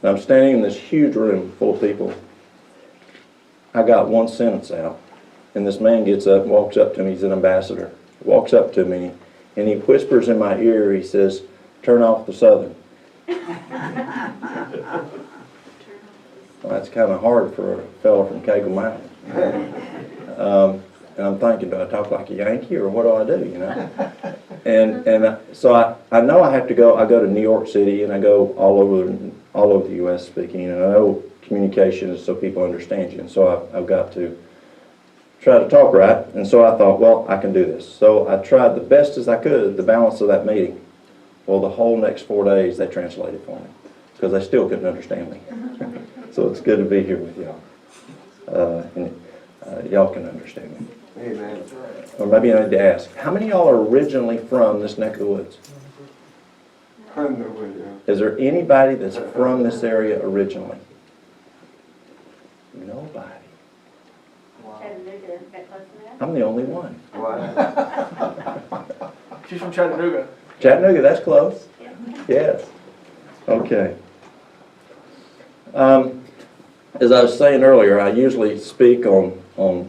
and I'm standing in this huge room full of people. I got one sentence out, and this man gets up and walks up to me. He's an ambassador. Walks up to me, and he whispers in my ear, he says, turn off the Southern. Well, that's kind of hard for a fellow from Cagle Mountain. And I'm thinking, do I talk like a Yankee, or what do I do, you know? So I know I have to go. I go to New York City, and I go all over the U.S. speaking, and I know communication is so people understand you, and so I've got to try to talk right. And so I thought, well, I can do this. So I tried the best as I could, the balance of that meeting. Well, the whole next 4 days they translated for me, because they still couldn't understand me. So it's good to be here with y'all. Y'all can understand me.
Amen.
Or maybe I need to ask, how many of y'all are originally from this neck of the woods?
I'm the winner.
Is there anybody that's from this area originally? Nobody.
Chattanooga, is that close enough?
I'm the only one.
Why?
She's from Chattanooga.
Chattanooga, that's close. Yes. Okay. As I was saying earlier, I usually speak on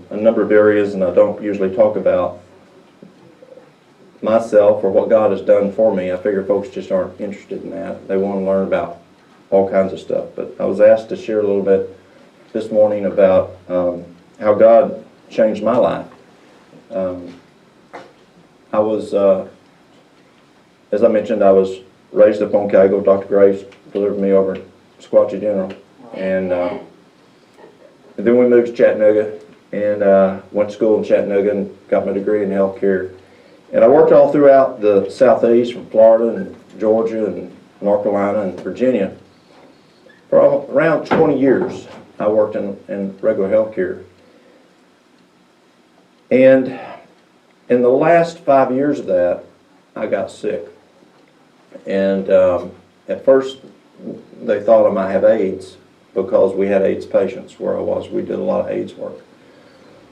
a number of areas, and I don't usually talk about myself or what God has done for me. I figure folks just aren't interested in that. They want to learn about all kinds of stuff. But I was asked to share a little bit this morning about how God changed my life. I was, as I mentioned, I was raised up on Cagle. Dr. Graves delivered me over at Squatchy General. And then we moved to Chattanooga, and went to school in Chattanooga and got my degree in healthcare. And I worked all throughout the Southeast, from Florida and Georgia and North Carolina and Virginia. For around 20 years, I worked in regular healthcare. And in the last 5 years of that, I got sick. And at first, they thought I might have AIDS, because we had AIDS patients where I was. We did a lot of AIDS work.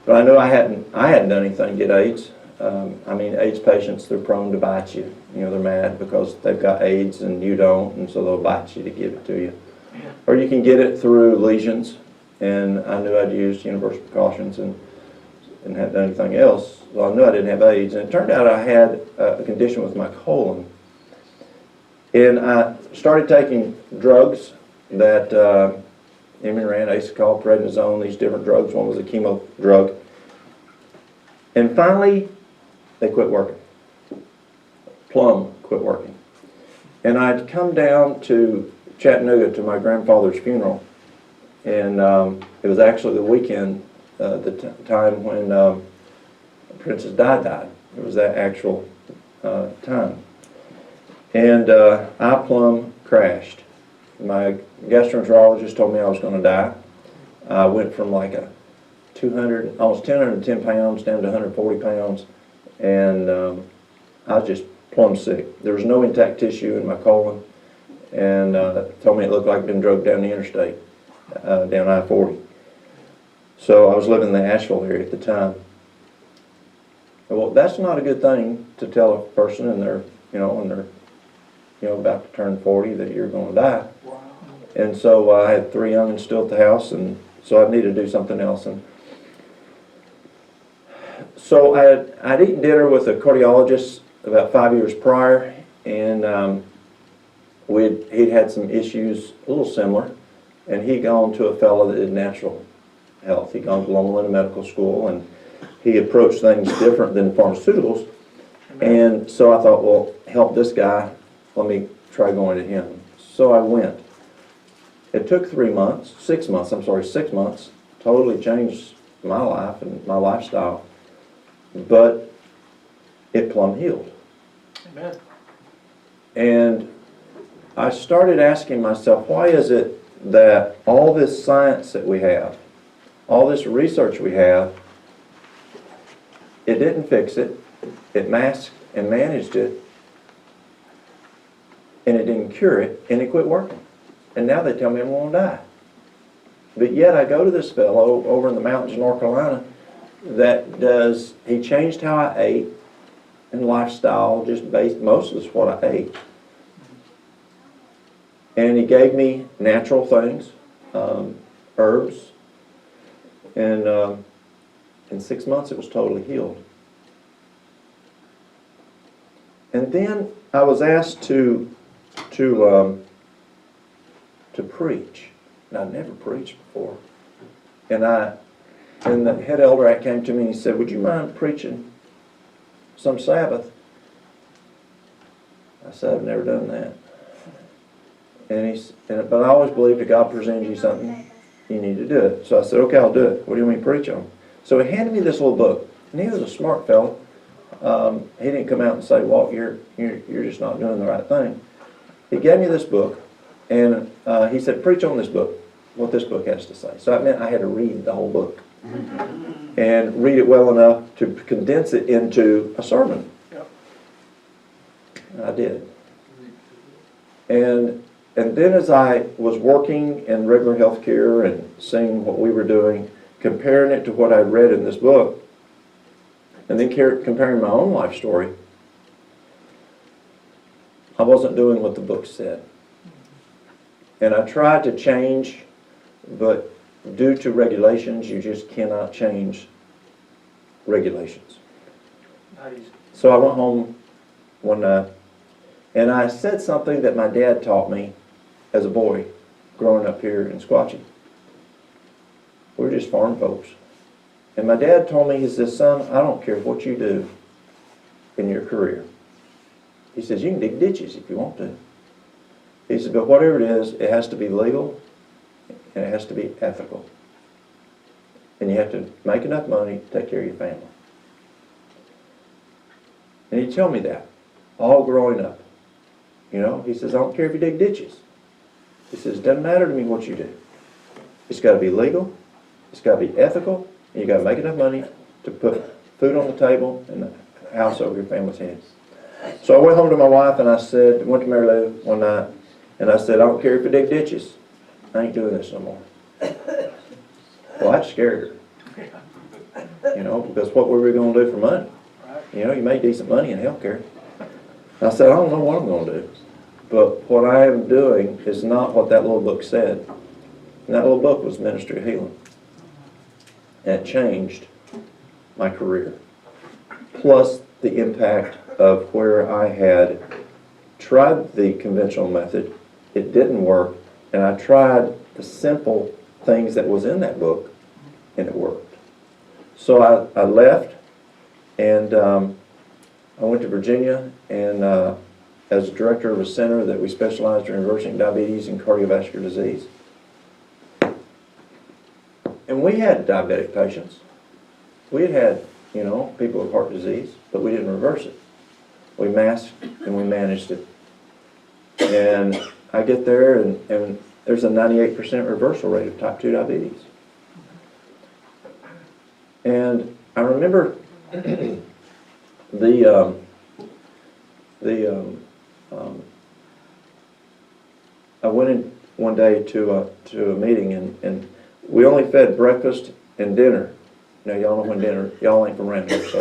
But I knew I hadn't done anything to get AIDS. I mean, AIDS patients, they're prone to bite you. You know, they're mad because they've got AIDS and you don't, and so they'll bite you to give it to you. Or you can get it through lesions, and I knew I'd used universal precautions and hadn't done anything else. So I knew I didn't have AIDS, and it turned out I had a condition with my colon. And I started taking drugs that Imuran, Acecol, prednisone, these different drugs. One was a chemo drug. And finally, they quit working. Plum quit working. And I'd come down to Chattanooga to my grandfather's funeral. And it was actually the weekend, the time when Princess Di died. It was that actual time. And I plumb crashed. My gastroenterologist told me I was going to die. I went from like a almost 210 pounds down to 140 pounds, and I was just plumb sick. There was no intact tissue in my colon, and told me it looked like I'd been drugged down the interstate, down I-40. So I was living in the Asheville area at the time. Well, that's not a good thing to tell a person in their, when they're, about to turn 40 that you're going to die.
Wow.
And so I had 3 youngins still at the house, and so I needed to do something else. And So I'd eaten dinner with a cardiologist about 5 years prior, and he'd had some issues a little similar, and he'd gone to a fellow that did natural health. He'd gone to Loma Linda Medical School, and he approached things different than pharmaceuticals. And so I thought, well, help this guy, let me try going to him. So I went. It took 6 months, totally changed my life and my lifestyle, but it plumb healed.
Amen.
And I started asking myself, why is it that all this science that we have, all this research we have, it didn't fix it, it masked and managed it, and it didn't cure it, and it quit working. And now they tell me I'm going to die. But yet I go to this fellow over in the mountains of North Carolina he changed how I ate and lifestyle, just based, most of it's what I ate. And he gave me natural things, herbs, and in 6 months it was totally healed. And then I was asked to preach. And I'd never preached before. And the head elder came to me and he said, would you mind preaching some Sabbath? I said, I've never done that. But I always believed if God presents you something, you need to do it. So I said, okay, I'll do it. What do you want me to preach on? So he handed me this little book. And he was a smart fellow. He didn't come out and say, Walt, you're just not doing the right thing. He gave me this book, and he said, preach on this book, what this book has to say. So that meant I had to read the whole book and read it well enough to condense it into a sermon.
Yep.
And I did. And then as I was working in regular health care and seeing what we were doing, comparing it to what I read in this book, and then comparing my own life story, I wasn't doing what the book said. And I tried to change, but due to regulations, you just cannot change regulations.
Not easy.
So I went home one night, and I said something that my dad taught me as a boy growing up here in Squatchy. We're just farm folks. And my dad told me, he says, son, I don't care what you do in your career. He says, you can dig ditches if you want to. He said, but whatever it is, it has to be legal and it has to be ethical. And you have to make enough money to take care of your family. And he'd tell me that, all growing up. You know, he says, I don't care if you dig ditches. He says, it doesn't matter to me what you do. It's got to be legal, it's got to be ethical, and you got to make enough money to put food on the table and a house over your family's heads. So I went home to my wife and I said, went to Mary Lou one night, and I said, I don't care if you dig ditches. I ain't doing this no more. Well, that scared her. You know, because what were we going to do for money? You know, you made decent money in healthcare. I said, I don't know what I'm going to do. But what I am doing is not what that little book said. And that little book was Ministry of Healing. And it changed my career. Plus the impact of where I had tried the conventional method, it didn't work, and I tried the simple things that was in that book, and it worked. So I left, and I went to Virginia, and as director of a center that we specialized in reversing diabetes and cardiovascular disease. And we had diabetic patients. We had, you know, people with heart disease, but we didn't reverse it. We masked and we managed it. And I get there, and there's a 98% reversal rate of type 2 diabetes. And I remember I went in one day to a meeting, and we only fed breakfast and dinner. Now y'all know when dinner, y'all ain't from around here, so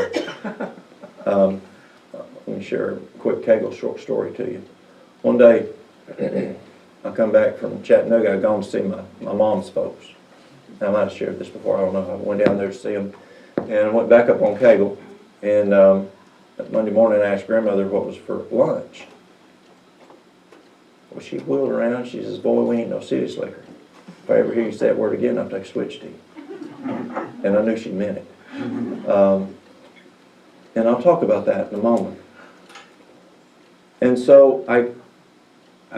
let me share a quick Kegel short story to you. One day, I come back from Chattanooga. I'd gone to see my mom's folks. I might have shared this before, I don't know. I went down there to see them, And I went back up on cable, and Monday morning I asked grandmother what was for lunch. Well, she wheeled around, she says, boy, we ain't no city slicker. If I ever hear you say that word again, I'll take a switch to you. And I knew she meant it. And I'll talk about that in a moment. And so I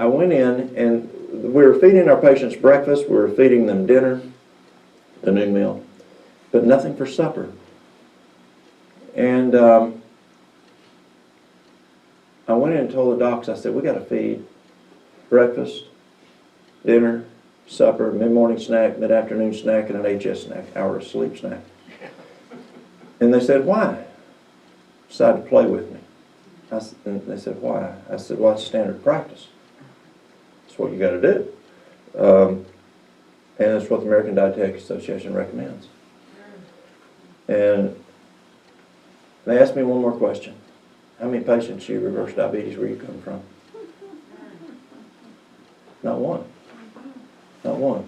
went in, and we were feeding our patients breakfast, we were feeding them dinner, the noon meal, but nothing for supper. And I went in and told the docs, I said, we got to feed breakfast, dinner, supper, mid-morning snack, mid-afternoon snack, and an HS snack, hour of sleep snack. And they said, why? Decided to play with me. And they said, why? I said, well, it's standard practice. It's what you got to do. And it's what the American Dietetic Association recommends. And they asked me one more question. How many patients you reverse diabetes where you come from? Not one. Not one.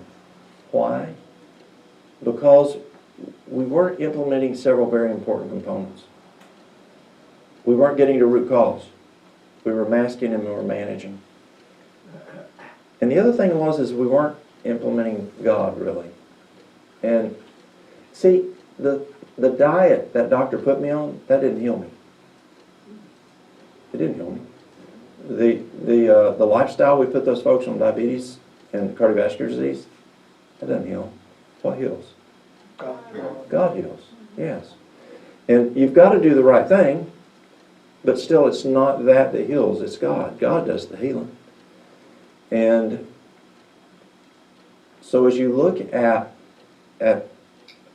Why? Because we weren't implementing several very important components. We weren't getting to root cause. We were masking and we were managing. And the other thing is we weren't implementing God, really. And see, the diet that doctor put me on, that didn't heal me. It didn't heal me. The lifestyle we put those folks on, diabetes and cardiovascular disease, that doesn't heal. What heals? God heals, yes. And you've got to do the right thing, but still it's not that heals, it's God. God does the healing. And so as you look at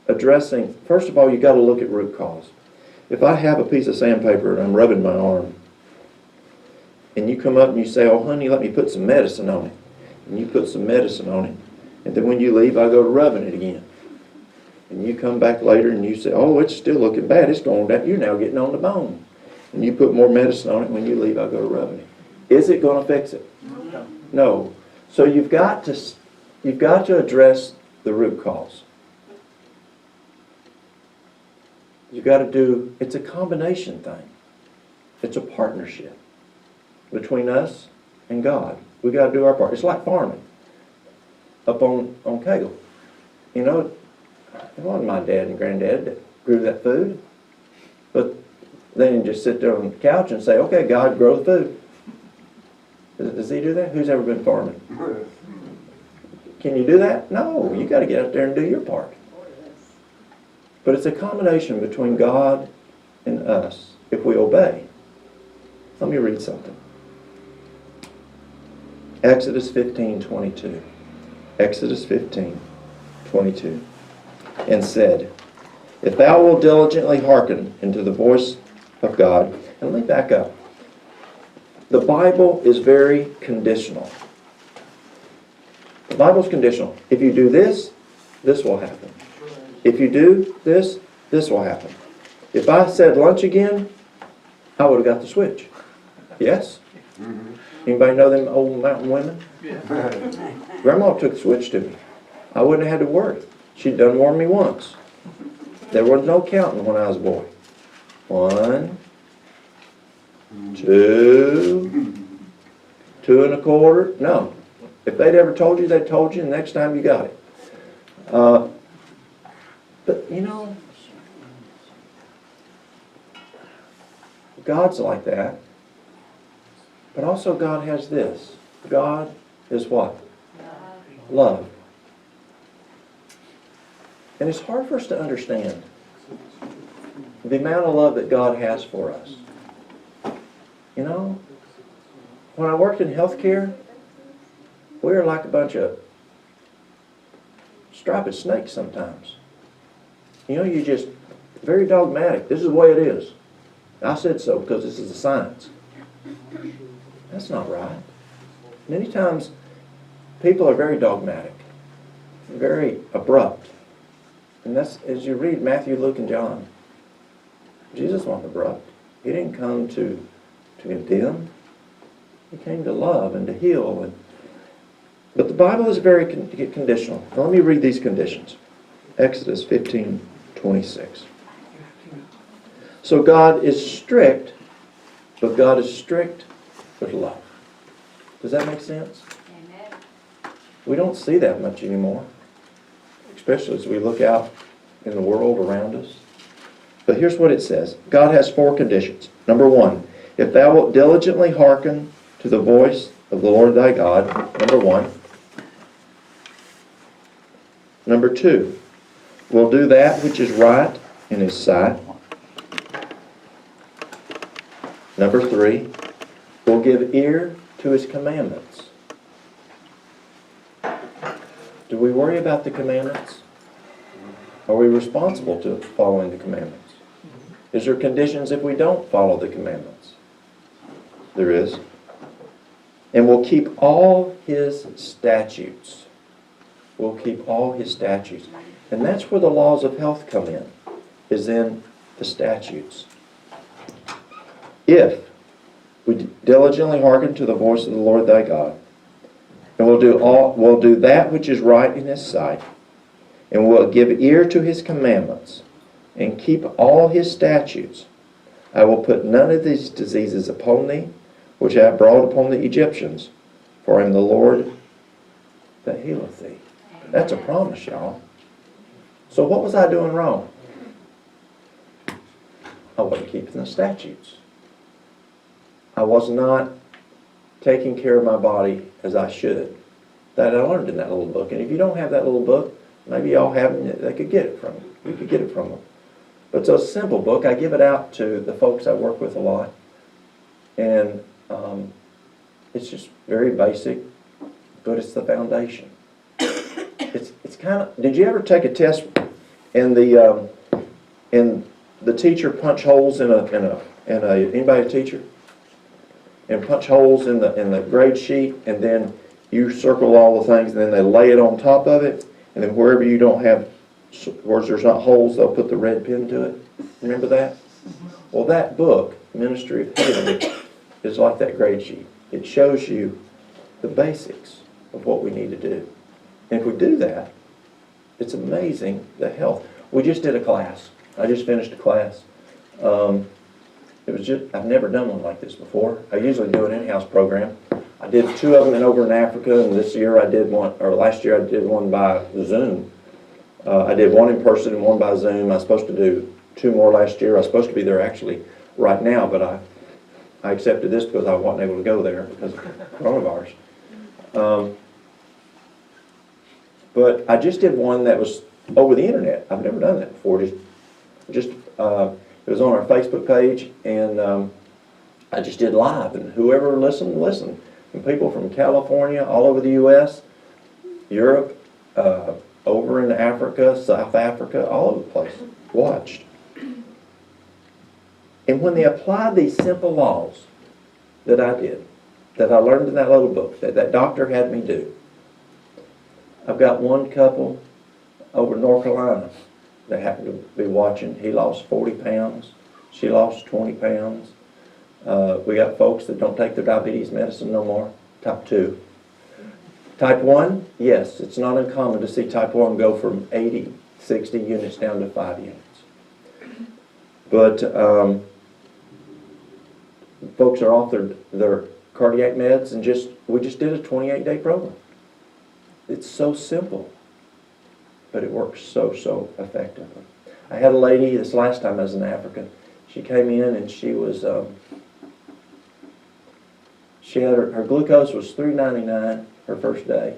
addressing, first of all, you've got to look at root cause. If I have a piece of sandpaper and I'm rubbing my arm, and you come up and you say, oh honey, let me put some medicine on it. And you put some medicine on it. And then when you leave, I go to rubbing it again. And you come back later and you say, oh, it's still looking bad. It's going down. You're now getting on the bone. And you put more medicine on it. When you leave, I go to rubbing it. Is it going to fix it? No. So you've got to address the root cause. You've got to do, it's a combination thing. It's a partnership between us and God. We've got to do our part. It's like farming up on Kegel. You know, it wasn't my dad and granddad that grew that food. But they didn't just sit there on the couch and say, okay, God, grow the food. Does he do that? Who's ever been farming? Can you do that? No, you got to get out there and do your part. But it's a combination between God and us if we obey. Let me read something. Exodus 15:22. Exodus 15:22. And said, if thou wilt diligently hearken unto the voice of God. And let me back up. The Bible is very conditional. The Bible's conditional. If you do this, this will happen. If you do this, this will happen. If I said lunch again, I would have got the switch. Yes? Anybody know them old mountain women? Grandma took the switch to me. I wouldn't have had to worry. She'd done warn me once. There was no counting when I was a boy. 1, 2, 2 1/4. No. If they'd ever told you, they'd told you, and next time you got it. But, you know, God's like that. But also God has this. God is what? Love. And it's hard for us to understand the amount of love that God has for us. You know, when I worked in healthcare, we were like a bunch of striped snakes sometimes. You know, you're just very dogmatic. This is the way it is. I said so because this is the science. That's not right. Many times, people are very dogmatic, very abrupt. And that's, as you read Matthew, Luke, and John, Jesus wasn't abrupt. He didn't come to condemn. He came to love and to heal. But the Bible is very conditional. Now let me read these conditions. Exodus 15:26. So God is strict, but God is strict with love. Does that make sense?
Amen.
We don't see that much anymore, especially as we look out in the world around us. But here's what it says. God has 4 conditions. Number 1, if thou wilt diligently hearken to the voice of the Lord thy God, number 1. Number 2, will do that which is right in his sight. Number 3, will give ear to his commandments. Do we worry about the commandments? Are we responsible to following the commandments? Is there conditions if we don't follow the commandments? There is. And will keep all his statutes. Will keep all his statutes. And that's where the laws of health come in, is in the statutes. If we diligently hearken to the voice of the Lord thy God, and will do that which is right in his sight, and will give ear to his commandments, and keep all his statutes, I will put none of these diseases upon thee, which I have brought upon the Egyptians, for I am the Lord that healeth thee. That's a promise, y'all. So what was I doing wrong? I wasn't keeping the statutes. I was not taking care of my body as I should. That I learned in that little book. And if you don't have that little book, maybe y'all have them, they could get it from you. You could get it from them. But it's a simple book. I give it out to the folks I work with a lot. And it's just very basic, but it's the foundation. It's kind of, did you ever take a test and the teacher punch holes in anybody a teacher? And punch holes in the grade sheet, and then you circle all the things, and then they lay it on top of it, and then wherever you don't have, where there's not holes, they'll put the red pin to it. Remember that? Well, that book, Ministry of Healing, is like that grade sheet. It shows you the basics of what we need to do. And if we do that, it's amazing the health. We just did a class. I just finished a class. I've never done one like this before. I usually do an in-house program. I did 2 of them over in Africa, and last year I did one by Zoom. I did one in person and one by Zoom. I was supposed to do 2 more last year. I was supposed to be there actually right now, but I accepted this because I wasn't able to go there because of coronavirus. But I just did one that was over the internet. I've never done that before. It was on our Facebook page, and I just did live, and whoever listened. And people from California, all over the U.S., Europe, over in Africa, South Africa, all over the place, watched. And when they applied these simple laws that I did, that I learned in that little book, that doctor had me do, I've got one couple over in North Carolina that happened to be watching. He lost 40 pounds. She lost 20 pounds. We got folks that don't take their diabetes medicine no more. Type 2. Type 1, yes, it's not uncommon to see type 1 go from 80, 60 units down to 5 units. But folks are off their cardiac meds, and we just did a 28-day program. It's so simple, but it works so effectively. I had a lady, this last time I was in Africa, she came in and she was, she had her glucose was 399 her first day.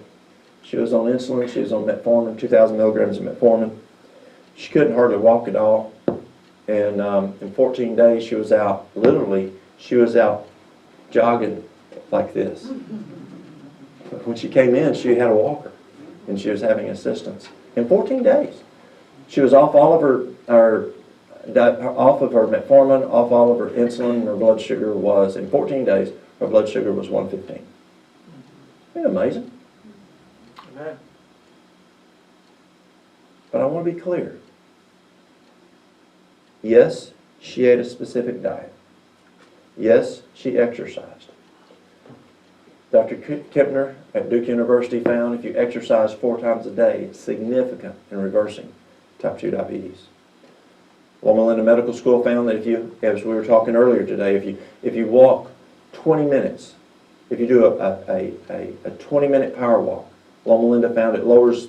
She was on insulin, she was on metformin, 2,000 milligrams of metformin. She couldn't hardly walk at all. And in 14 days she was out, literally, she was out jogging like this. When she came in, she had a walker, and she was having assistance. In 14 days, she was off all of her metformin, off all of her insulin, and her blood sugar was, in 14 days, her blood sugar was 115. Isn't it amazing?
Amen.
But I want to be clear. Yes, she ate a specific diet. Yes, she exercised. Dr. Kipner at Duke University found if you exercise 4 times a day, it's significant in reversing type 2 diabetes. Loma Linda Medical School found that if you, as we were talking earlier today, if you walk 20 minutes, if you do a 20-minute power walk, Loma Linda found it lowers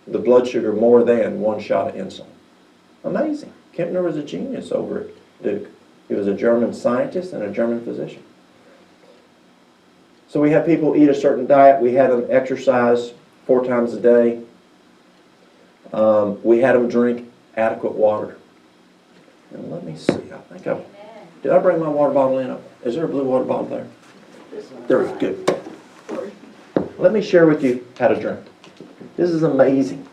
the blood sugar more than one shot of insulin. Amazing. Kempner was a genius over at Duke. He was a German scientist and a German physician. So we had people eat a certain diet. We had them exercise 4 times a day. We had them drink adequate water. And let me see. Did I bring my water bottle in? Is there a blue water bottle there? There is. Good. Let me share with you how to drink. This is amazing.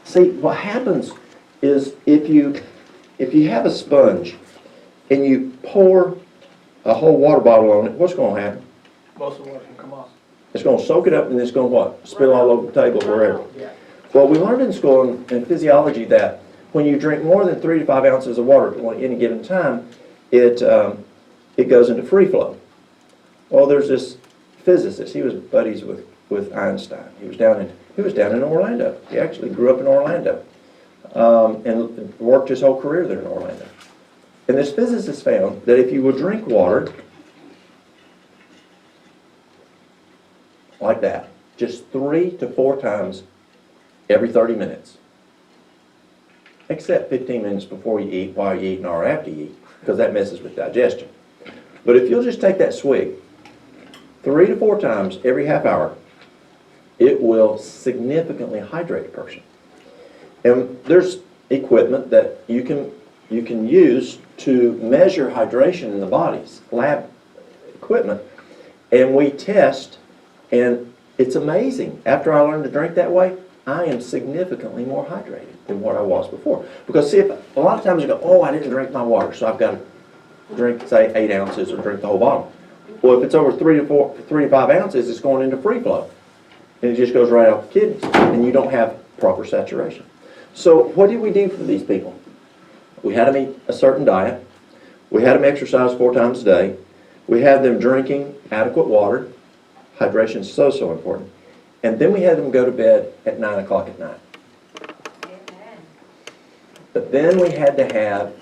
See, what happens is if you have a sponge and you pour a whole water bottle on it, what's going to happen?
Most of the water can come off.
It's going to soak it up and it's going to what? Spill all over the table, wherever.
Yeah.
Well, we learned in school in physiology that when you drink more than 3 to 5 ounces of water at any given time, it goes into free flow. Well, there's this physicist. He was buddies with Einstein. He was down in Orlando. He actually grew up in Orlando and worked his whole career there in Orlando. And this physicist found that if you would drink water like that, just 3 to 4 times every 30 minutes, except 15 minutes before you eat, while you eat, and or after you eat, because that messes with digestion. But if you'll just take that swig 3 to 4 times every half hour, it will significantly hydrate a person. And there's equipment that you can use to measure hydration in the body's lab equipment. And we test, and it's amazing. After I learned to drink that way, I am significantly more hydrated than what I was before. Because see, a lot of times you go, oh, I didn't drink my water, so I've got to drink, say, 8 ounces or drink the whole bottle. Well, if it's over 3 to 5 ounces, it's going into free flow. And it just goes right out the kidneys, and you don't have proper saturation. So what did we do for these people? We had them eat a certain diet. We had them exercise 4 times a day. We had them drinking adequate water. Hydration is so, so important. And then we had them go to bed at 9 o'clock at night.
Amen.
But then we had to have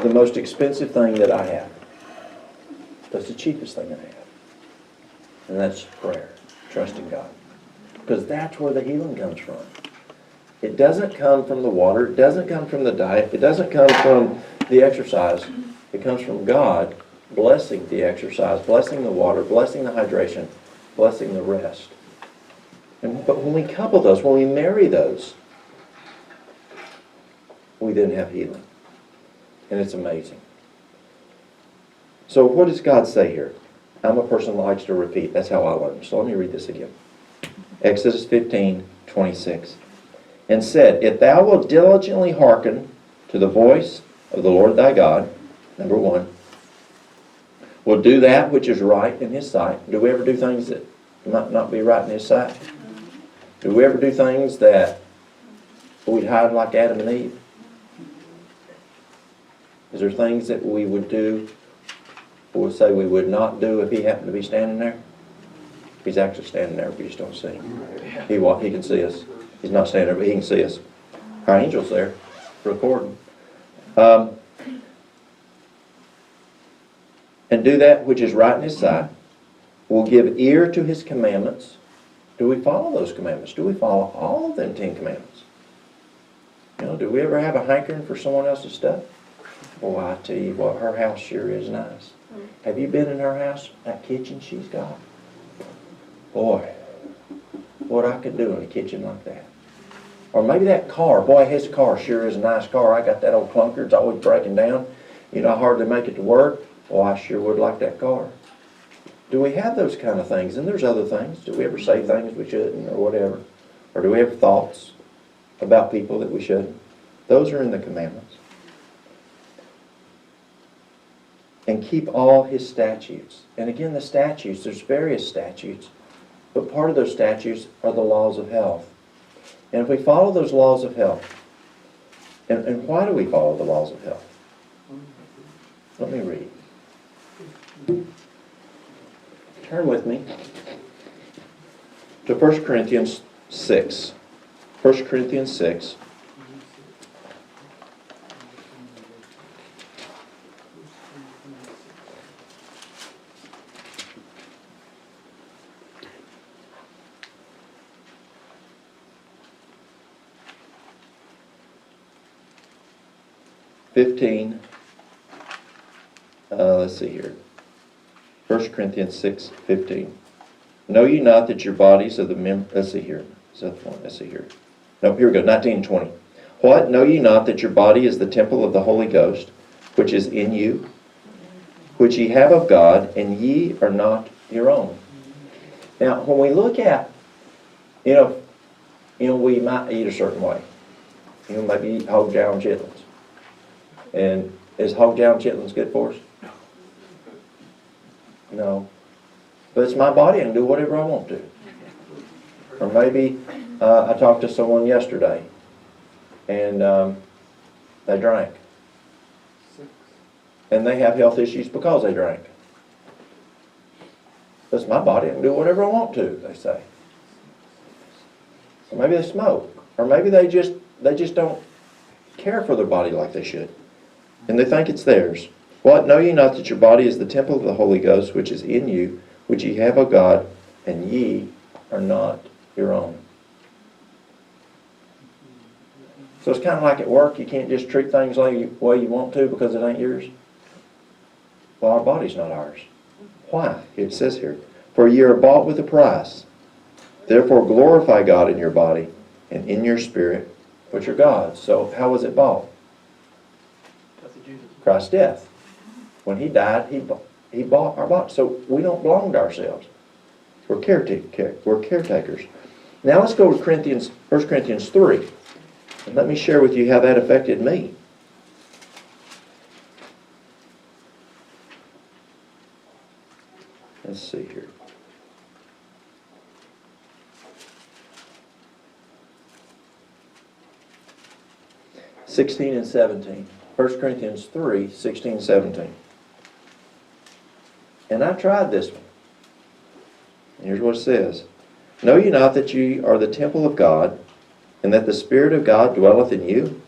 the most expensive thing that I have. That's the cheapest thing I have. And that's prayer, trusting God. Because that's where the healing comes from. It doesn't come from the water. It doesn't come from the diet. It doesn't come from the exercise. It comes from God blessing the exercise, blessing the water, blessing the hydration, blessing the rest. But when we couple those, when we marry those, we then have healing. And it's amazing. So what does God say here? I'm a person that likes to repeat. That's how I learn. So let me read this again. Exodus 15:26. And said, if thou wilt diligently hearken to the voice of the Lord thy God, number 1, will do that which is right in his sight. Do we ever do things that might not be right in his sight? Do we ever do things that we'd hide like Adam and Eve? Is there things that we would do, or would say we would not do if he happened to be standing there? He's actually standing there, we just don't see him. He can see us. He's not standing there, but he can see us. Our angel's there, recording. And do that which is right in his sight. Will give ear to his commandments. Do we follow those commandments? Do we follow all of them 10 commandments? You know, do we ever have a hankering for someone else's stuff? Boy, I tell you what, her house sure is nice. Have you been in her house? That kitchen she's got? Boy, what I could do in a kitchen like that. Or maybe that car. Boy, his car sure is a nice car. I got that old clunker. It's always breaking down. You know, I hardly make it to work. Well, I sure would like that car. Do we have those kind of things? And there's other things. Do we ever say things we shouldn't or whatever? Or do we have thoughts about people that we shouldn't? Those are in the commandments. And keep all his statutes. And again, the statutes, there's various statutes. But part of those statutes are the laws of health. And if we follow those laws of health, and why do we follow the laws of health? Let me read. Turn with me to 1 Corinthians 6. 1 Corinthians 6. 15. Let's see here. 1 Corinthians 6:15. Know ye not that your bodies are the let's see here. Is that the one? Let's see here. No, here we go. 19 and 20. What? Know ye not that your body is the temple of the Holy Ghost, which is in you, which ye have of God, and ye are not your own? Now, when we look at, you know, we might eat a certain way. Maybe eat hog jowl and chitlins. And is hog jowl and chitlins good for us? No. But it's my body, I can do whatever I want to. Or maybe I talked to someone yesterday, and they drank. And they have health issues because they drank. It's my body, I can do whatever I want to, they say. Or maybe they smoke. Or maybe they just don't care for their body like they should. And they think it's theirs. What? Know ye not that your body is the temple of the Holy Ghost, which is in you, which ye have of God, and ye are not your own? So it's kind of like at work, you can't just treat things like the way you want to because it ain't yours. Well, our body's not ours. Why? It says here, for ye are bought with a price. Therefore glorify God in your body and in your spirit, which are God's. So how was it bought? Christ's death. When He died, He bought our body. So we don't belong to ourselves. We're caretakers. Now let's go to 1 Corinthians 3. And let me share with you how that affected me. Let's see here. (16 and 17). 1 Corinthians 3, 16, 17. And I tried this one. Here's what it says. Know ye not that ye are the temple of God, and that the Spirit of God dwelleth in you?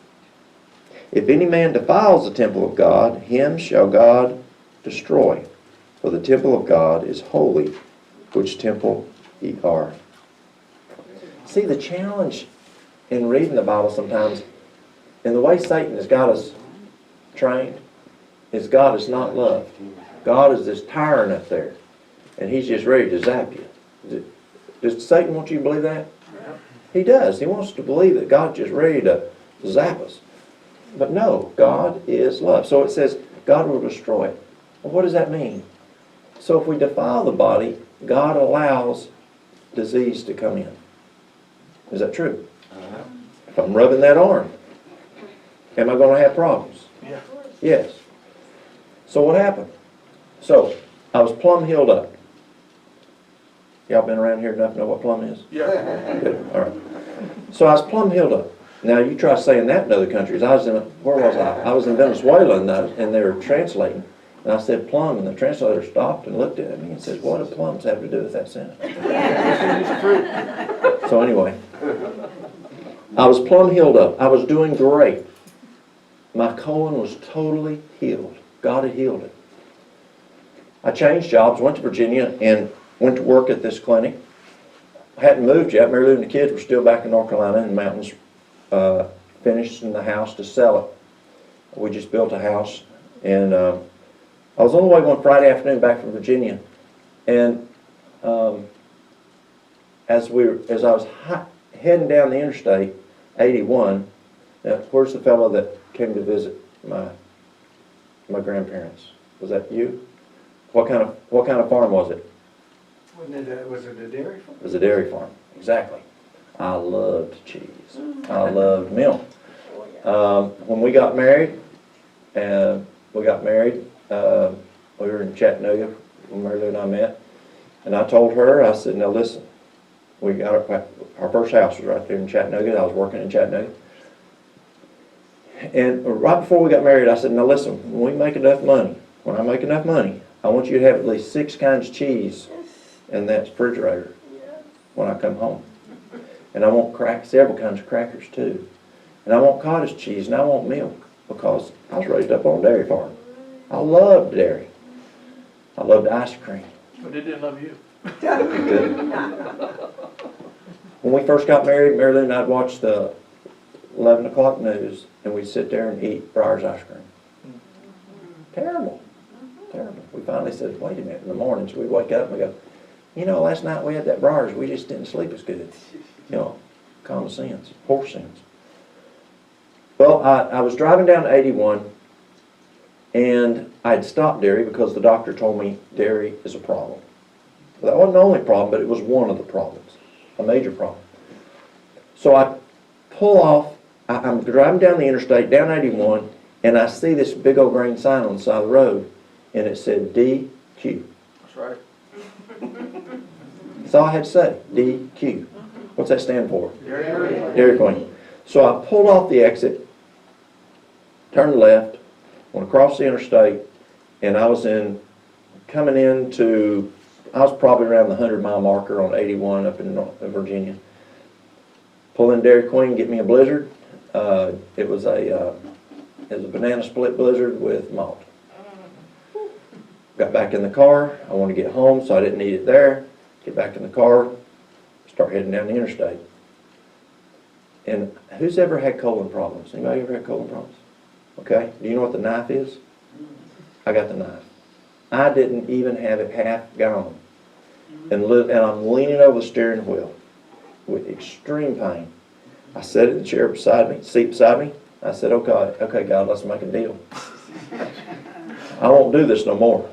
If any man defiles the temple of God, him shall God destroy. For the temple of God is holy, which temple ye are. See, the challenge in reading the Bible sometimes, and the way Satan has got us trained, is God is not love. God is this tyrant up there, and He's just ready to zap you. Does Satan want you to believe that? He does. He wants to believe that God's just ready to zap us. But no, God is love. So it says God will destroy it. Well, what does that mean? So if we defile the body, God allows disease to come in. Is that true? If I'm rubbing that arm, am I going to have problems?
Yeah.
Yes. So what happened? So I was plumb healed up. Y'all been around here enough to know what plumb is?
Yeah.
Good. All right. So I was plumb healed up. Now you try saying that in other countries. Where was I? I was in Venezuela, and they were translating. And I said plum, and the translator stopped and looked at me and said, "What do plums have to do with that sentence?" So anyway, I was plumb healed up. I was doing great. My colon was totally healed. God had healed it. I changed jobs, went to Virginia, and went to work at this clinic. I hadn't moved yet. Mary Lou and the kids were still back in North Carolina in the mountains, finishing the house to sell it. We just built a house, and I was on the way one Friday afternoon back from Virginia, and as I was heading down the interstate, 81. Now, where's the fellow that came to visit my grandparents? Was that you? What kind of farm was it?
Was it a dairy farm?
It was a dairy farm. Exactly. I loved cheese. I loved milk. When we got married, we were in Chattanooga when Mary Lou and I met, and I told her, I said, "Now listen, we got our first house was right there in Chattanooga. I was working in Chattanooga, and right before we got married, I said, now listen, when I make enough money, I want you to have at least 6 kinds of cheese in that refrigerator when I come home, and I want several kinds of crackers too, and I want cottage cheese, and I want milk, because I was raised up on a dairy farm. I loved dairy. I loved ice cream."
But they didn't love you.
When we first got married, Mary Lou and I'd watched the 11 o'clock news, and we'd sit there and eat Breyer's ice cream. Terrible. Terrible. We finally said, wait a minute, in the mornings we'd wake up and we go, you know, last night we had that Breyer's, we just didn't sleep as good. You know, common sense, horse sense. Well, I was driving down to 81, and I'd stopped dairy because the doctor told me dairy is a problem. Well, that wasn't the only problem, but it was one of the problems, a major problem. So I pull off, I'm driving down the interstate, down 81, and I see this big old green sign on the side of the road, and it said DQ.
That's right.
That's all I had to say, DQ. What's that stand for?
Dairy.
Dairy Queen. So I pulled off the exit, turned left, went across the interstate, and I was coming into, I was probably around the 100-mile marker on 81 up in Virginia. Pull in Dairy Queen, get me a blizzard. It was a banana split blizzard with malt. Got back in the car. I wanted to get home, so I didn't eat it there. Get back in the car, start heading down the interstate. And who's ever had colon problems? Anybody ever had colon problems? Okay. Do you know what the knife is? I got the knife. I didn't even have it half gone. And I'm leaning over the steering wheel with extreme pain. I sat in the chair beside me, seat beside me. I said, okay, God, let's make a deal. I won't do this no more.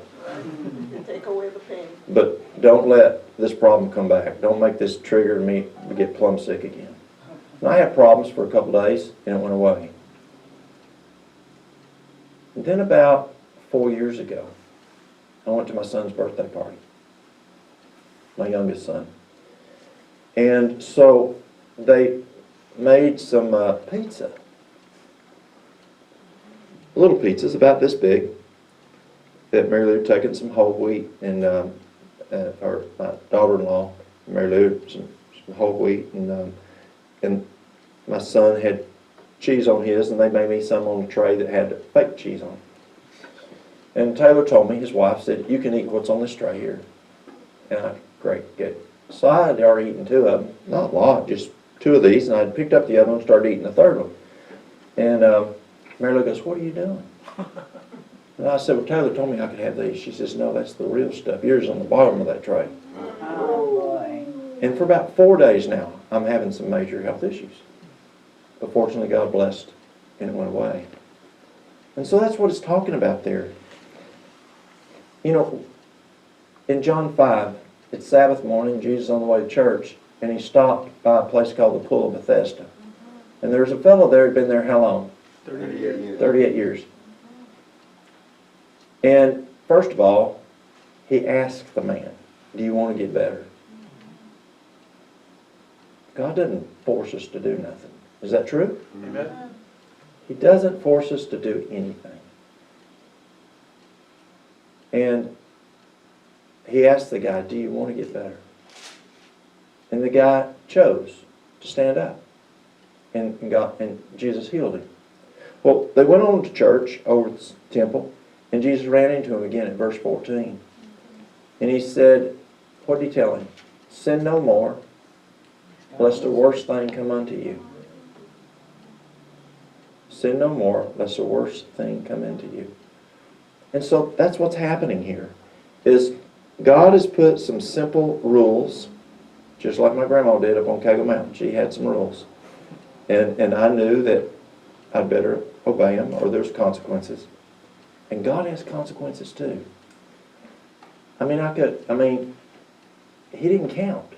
Take away the pain.
But don't let this problem come back. Don't make this trigger me to get plumb sick again. And I had problems for a couple days, and it went away. And then about 4 years ago, I went to my son's birthday party, my youngest son. And so they made some pizza. Little pizzas, about this big, that Mary Lou had taken some whole wheat, and or my daughter-in-law, Mary Lou, some whole wheat, and my son had cheese on his, and they made me some on a tray that had fake cheese on it. And Taylor told me, his wife said, you can eat what's on this tray here. And I, great, good. So I had already eaten 2 of them, not a lot, just 2 of these, and I picked up the other one and started eating the third one. And Mary Lou goes, what are you doing? And I said, well, Taylor told me I could have these. She says, no, that's the real stuff. Yours is on the bottom of that tray.
Oh, boy.
And for about 4 days now, I'm having some major health issues. But fortunately, God blessed, and it went away. And so that's what it's talking about there. You know, in John 5, it's Sabbath morning, Jesus on the way to church, and he stopped by a place called the Pool of Bethesda. And there was a fellow there who'd been there how long?
38 years.
38 years. And first of all, he asked the man, do you want to get better? God doesn't force us to do nothing. Is that true?
Amen.
He doesn't force us to do anything. And he asked the guy, do you want to get better? And the guy chose to stand up. And Jesus healed him. Well, they went on to church over at the temple, and Jesus ran into him again at verse 14. And he said, what did he tell him? Sin no more, lest the worst thing come unto you. Sin no more, lest the worst thing come into you. And so that's what's happening here, is God has put some simple rules, just like my grandma did up on Cagle Mountain. She had some rules. And I knew that I'd better obey them or there's consequences. And God has consequences too. I mean, he didn't count.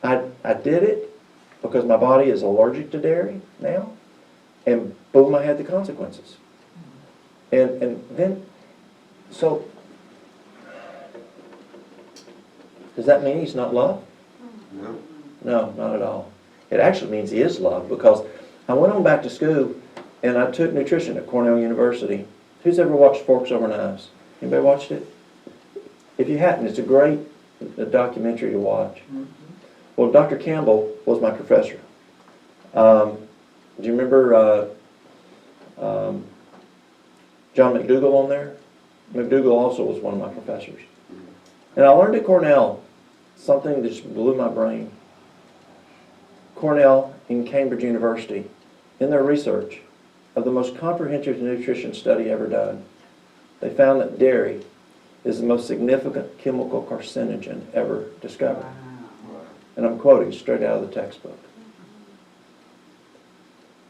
I did it because my body is allergic to dairy now, and boom, I had the consequences. And then, so, does that mean he's not loved?
No.
No, not at all. It actually means he is loved, because I went on back to school and I took nutrition at Cornell University. Who's ever watched Forks Over Knives? Anybody watched it? If you hadn't, it's a great documentary to watch. Well, Dr. Campbell was my professor. Do you remember John McDougall on there? McDougall also was one of my professors. And I learned at Cornell something that just blew my brain. Cornell and Cambridge University in their research of the most comprehensive nutrition study ever done, they found that dairy is the most significant chemical carcinogen ever discovered.
Wow.
And I'm quoting straight out of the textbook.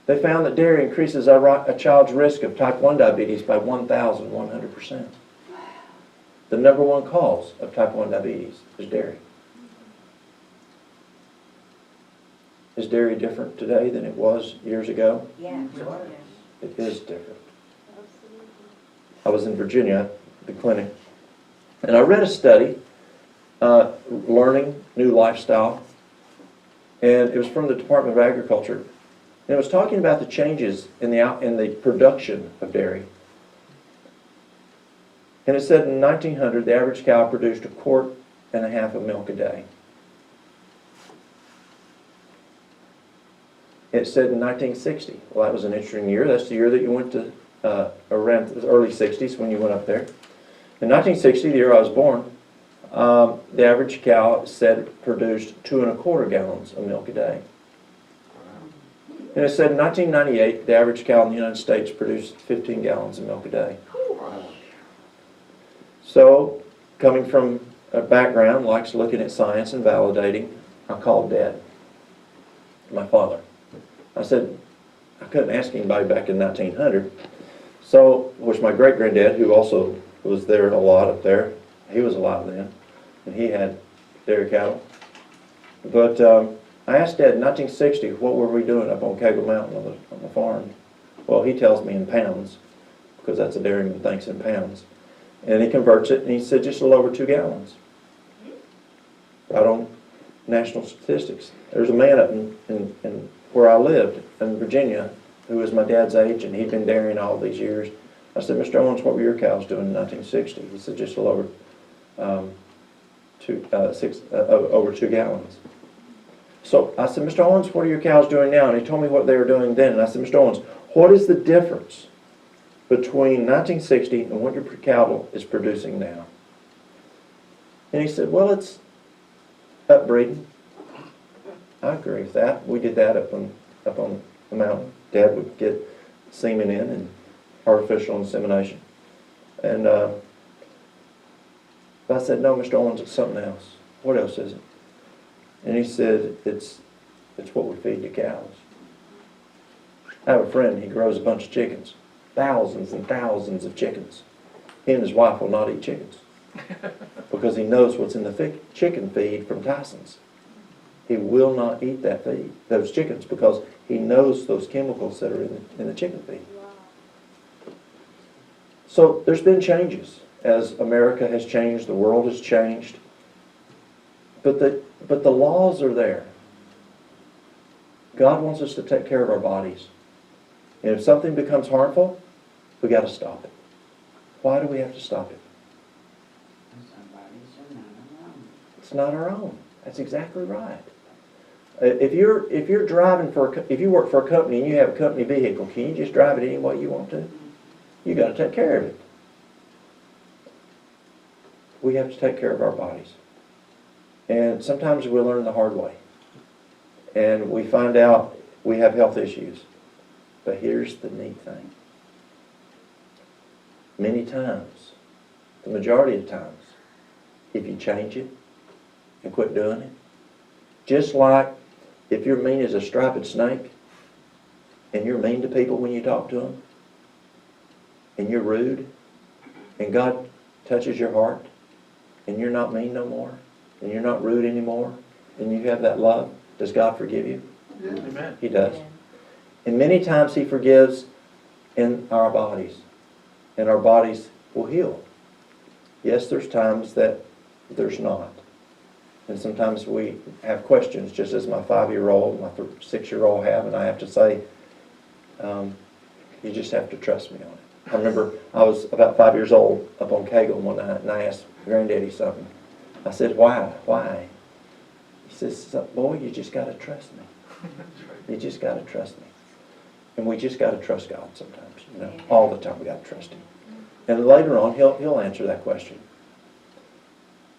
They found that dairy increases a child's risk of type 1 diabetes by 1,100%. The number one cause of type 1 diabetes is dairy. Is dairy different today than it was years ago?
Yeah, sure.
It is different. I was in Virginia, at the clinic, and I read a study, Learning New Lifestyle, and it was from the Department of Agriculture, and it was talking about the changes in the production of dairy. And it said in 1900, the average cow produced 1.5 quarts of milk a day. It said in 1960, well, that was an interesting year. That's the year that you went to, around the early 60s when you went up there. In 1960, the year I was born, the average cow said produced 2.25 gallons of milk a day. And it said in 1998, the average cow in the United States produced 15 gallons of milk a day. So, coming from a background likes looking at science and validating, I called Dad, my father. I said, I couldn't ask anybody back in 1900. So, which my great-granddad, who also was there a lot up there, he was alive then, and he had dairy cattle. But I asked Dad in 1960, what were we doing up on Cagle Mountain on the farm? Well, he tells me in pounds, because that's a dairyman thinks in pounds. And he converts it, and he said just a little over 2 gallons. Right on national statistics. There's a man up in where I lived in Virginia who was my dad's age, and he'd been dairying all these years. I said, Mr. Owens, what were your cows doing in 1960? He said just a little over over 2 gallons. So I said, Mr. Owens, what are your cows doing now? And he told me what they were doing then. And I said, Mr. Owens, what is the difference between 1960 and what your cattle is producing now? And he said, well, it's upbreeding. I agree with that. We did that up on the mountain. Dad would get semen in and artificial insemination. And I said, no, Mr. Owens, it's something else. What else is it? And he said, it's what we feed the cows. I have a friend, he grows a bunch of chickens. Thousands and thousands of chickens. He and his wife will not eat chickens because he knows what's in the chicken feed from Tyson's. He will not eat that feed, those chickens, because he knows those chemicals that are in the chicken feed. So there's been changes as America has changed, the world has changed, but the laws are there. God wants us to take care of our bodies. And if something becomes harmful, we got to stop it. Why do we have to stop it?
Some bodies are not our own.
It's not our own. That's exactly right. If you're driving if you work for a company and you have a company vehicle, can you just drive it any way you want to? You got to take care of it. We have to take care of our bodies. And sometimes we learn the hard way. And we find out we have health issues. But here's the neat thing. Many times, the majority of times, if you change it and quit doing it, just like if you're mean as a striped snake and you're mean to people when you talk to them and you're rude and God touches your heart and you're not mean no more and you're not rude anymore and you have that love, does God forgive you?
Amen.
He does. And many times He forgives in our bodies, and our bodies will heal. Yes, there's times that there's not. And sometimes we have questions, just as my 5-year-old, my 6-year-old have, and I have to say, you just have to trust me on it. I remember I was about 5 years old up on Cagle one night, and I asked Granddaddy something. I said, why? Why? He says, boy, you just got to trust me. You just got to trust me. And we just got to trust God sometimes. You know, all the time we got to trust Him. And later on, He'll answer that question.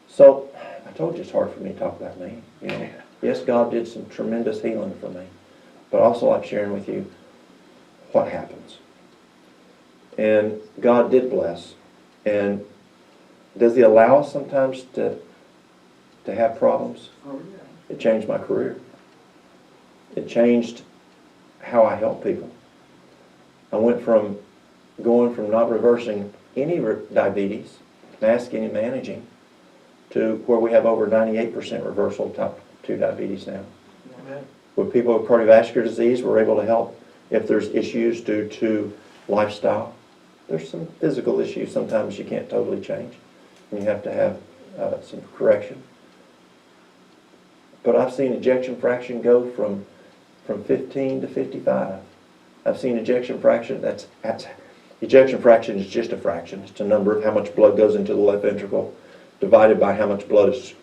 So, I told you it's hard for me to talk about me. You know, yes, God did some tremendous healing for me. But I also like sharing with you what happens. And God did bless. And does He allow us sometimes to have problems?
Oh, yeah.
It changed my career. It changed how I help people. I went from going from not reversing any diabetes, masking and managing, to where we have over 98% reversal of type 2 diabetes now.
Amen.
With people with cardiovascular disease, we're able to help if there's issues due to lifestyle. There's some physical issues sometimes you can't totally change, and you have to have some correction. But I've seen ejection fraction go from 15 to 55. I've seen ejection fraction, ejection fraction is just a fraction. It's a number of how much blood goes into the left ventricle divided by how much blood is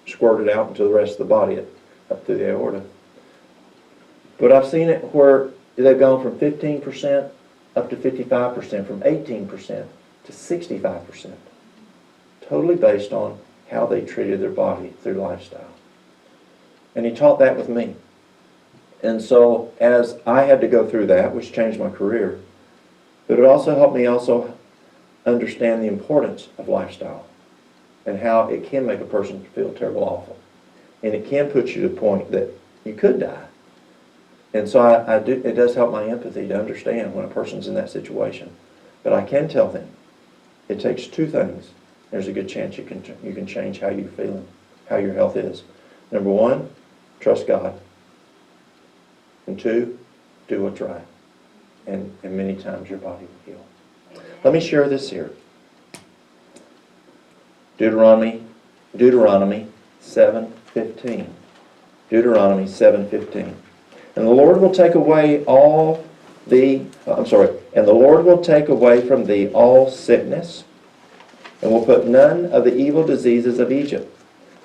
squirted out into the rest of the body up through the aorta. But I've seen it where they've gone from 15% up to 55%, from 18% to 65%. Totally based on how they treated their body through lifestyle. And he taught that with me. And so as I had to go through that, which changed my career, but it also helped me also understand the importance of lifestyle and how it can make a person feel terrible awful. And it can put you to the point that you could die. And so it does help my empathy to understand when a person's in that situation. But I can tell them, it takes two things. There's a good chance you can change how you're feeling, how your health is. Number one, trust God. And two, do what's right. And many times your body will heal. Let me share this here. Deuteronomy 7:15. Deuteronomy 7:15. And the Lord will take away and the Lord will take away from thee all sickness, and will put none of the evil diseases of Egypt,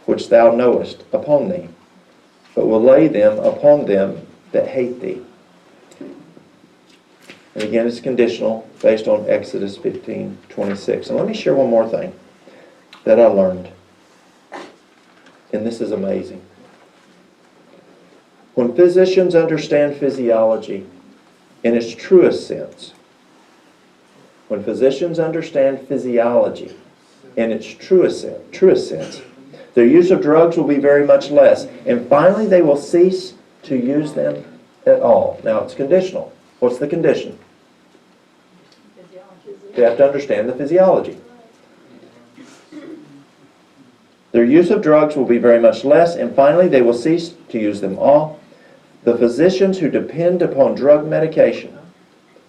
which thou knowest, upon thee, but will lay them upon them that hate thee. And again, it's conditional, based on Exodus 15:26. And let me share one more thing that I learned. And this is amazing. When physicians understand physiology in its truest sense, when physicians understand physiology in its truest sense, their use of drugs will be very much less. And finally, they will cease to use them at all. Now, it's conditional. What's the condition? They have to understand the physiology. Their use of drugs will be very much less, and finally, they will cease to use them all. The physicians who depend upon drug medication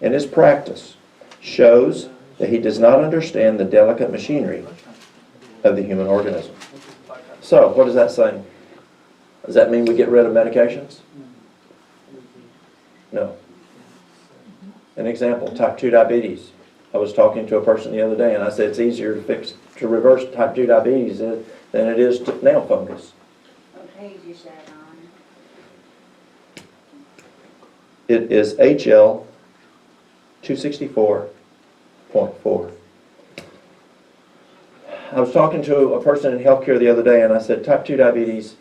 in his practice shows that he does not understand the delicate machinery of the human organism. So, what is that saying? Does that mean we get rid of medications? No. An example, type 2 diabetes. I was talking to a person the other day and I said it's easier to reverse type 2 diabetes than it is to nail fungus.
What page is that on?
It is HL 264.4. I was talking to a person in healthcare the other day and I said type 2 diabetes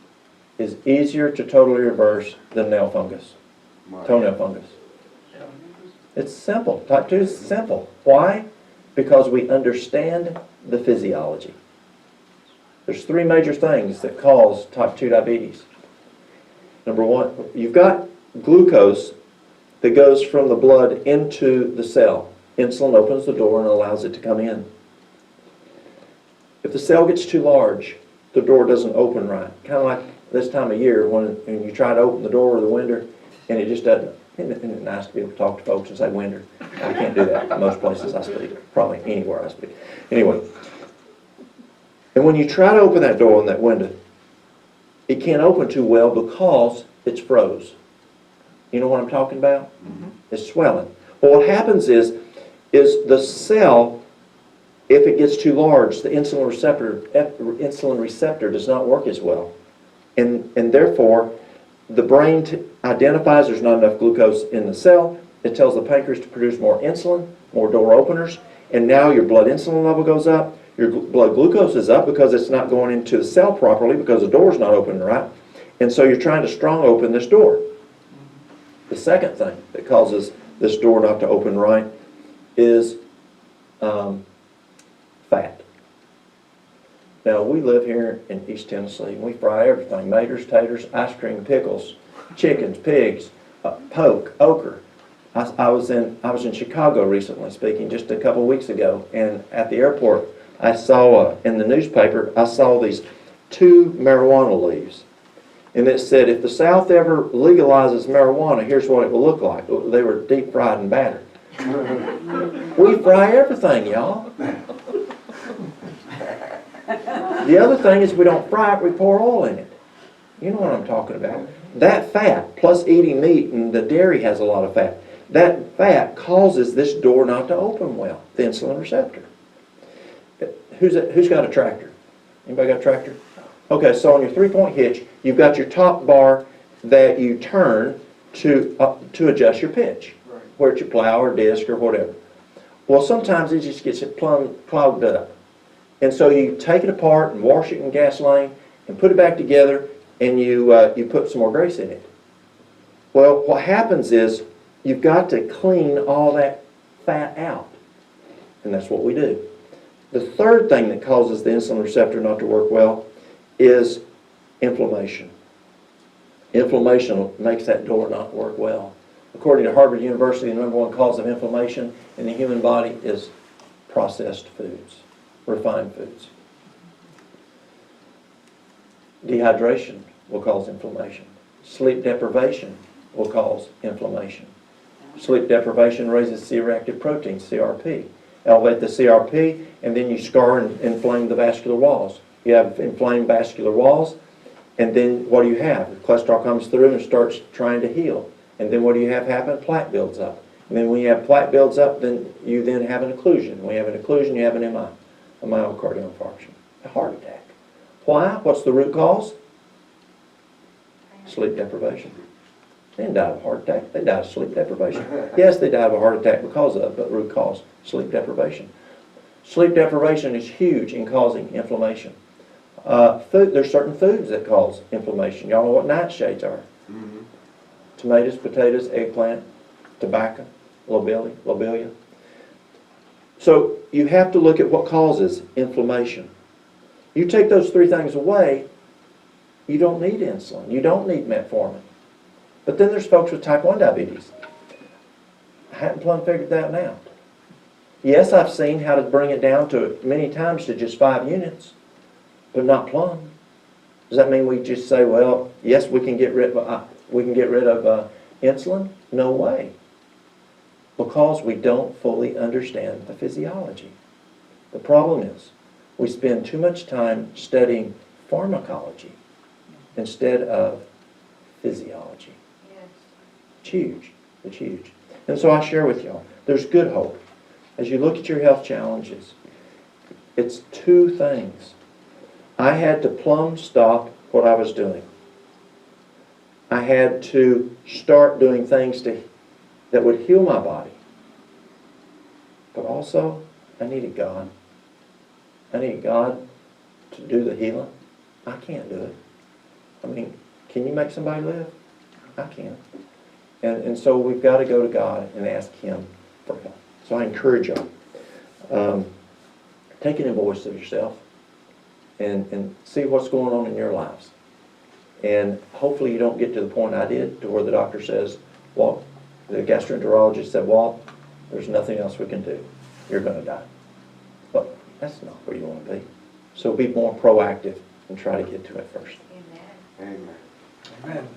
is easier to totally reverse than nail fungus, toenail fungus. It's simple. Type 2 is simple. Why? Because we understand the physiology. There's three major things that cause type 2 diabetes. Number one, you've got glucose that goes from the blood into the cell. Insulin opens the door and allows it to come in. If the cell gets too large, the door doesn't open right. Kind of like this time of year when you try to open the door or the window and it just doesn't. Isn't it nice to be able to talk to folks and say window? I can't do that in most places I speak, probably anywhere I speak. Anyway, and when you try to open that door and that window, it can't open too well because it's froze. You know what I'm talking about? Mm-hmm. It's swelling. Well, what happens is the cell, if it gets too large, the insulin receptor does not work as well. And therefore, the brain identifies there's not enough glucose in the cell. It tells the pancreas to produce more insulin, more door openers, and now your blood insulin level goes up. Your blood glucose is up because it's not going into the cell properly because the door's not opening right. And so you're trying to strong open this door. The second thing that causes this door not to open right, is fat. Now, we live here in East Tennessee, and we fry everything: maters, taters, ice cream, pickles, chickens, pigs, poke, okra. I was in Chicago recently speaking, just a couple weeks ago, and at the airport, I saw in the newspaper, I saw these 2 marijuana leaves. And it said, if the South ever legalizes marijuana, here's what it will look like. They were deep fried and battered. We fry everything, y'all. The other thing is we don't fry it, we pour oil in it. You know what I'm talking about. That fat, plus eating meat, and the dairy has a lot of fat, that fat causes this door not to open well, the insulin receptor. Who's got a tractor? Anybody got a tractor? Okay, so on your 3-point hitch, you've got your top bar that you turn to adjust your pitch, where it's your plow or disc or whatever. Well, sometimes it just gets it plumb clogged up. And so you take it apart and wash it in gasoline and put it back together, and you put some more grease in it. Well, what happens is you've got to clean all that fat out, and that's what we do. The third thing that causes the insulin receptor not to work well is inflammation. Inflammation makes that door not work well. According to Harvard University, the number 1 cause of inflammation in the human body is processed foods, refined foods. Dehydration will cause inflammation. Sleep deprivation will cause inflammation. Sleep deprivation raises C-reactive protein, CRP. Elevate the CRP, and then you scar and inflame the vascular walls. You have inflamed vascular walls, and then what do you have? The cholesterol comes through and starts trying to heal. And then what do you have happen? Plaque builds up. And then when you have plaque builds up, then you then have an occlusion. When you have an occlusion, you have an MI, a myocardial infarction, a heart attack. Why? What's the root cause? Sleep deprivation. They didn't die of a heart attack. They died of sleep deprivation. Yes, they died of a heart attack because of, but root cause, sleep deprivation. Sleep deprivation is huge in causing inflammation. There's certain foods that cause inflammation. Y'all know what nightshades are.
Mm-hmm.
Tomatoes, potatoes, eggplant, tobacco, lobelia. So you have to look at what causes inflammation. You take those 3 things away, you don't need insulin. You don't need metformin. But then there's folks with type 1 diabetes. I haven't plumb figured that out. Yes, I've seen how to bring it down to many times to just 5 units, but not plumb. Does that mean we just say, well, yes, we can get rid of insulin? No way. Because we don't fully understand the physiology. The problem is we spend too much time studying pharmacology instead of physiology.
Yes.
It's huge. It's huge. And so I share with y'all, there's good hope. As you look at your health challenges, it's 2 things. I had to plumb stop what I was doing. I had to start doing things that would heal my body. But also, I needed God. I needed God to do the healing. I can't do it. I mean, can you make somebody live? I can't. And so we've got to go to God and ask Him for help. So I encourage y'all, take an invoice of yourself and see what's going on in your lives. And hopefully you don't get to the point I did, to where the doctor says, Walt, the gastroenterologist said, Walt, there's nothing else we can do. You're going to die. But that's not where you want to be. So be more proactive and try to get to it first.
Amen.
Amen.
Amen.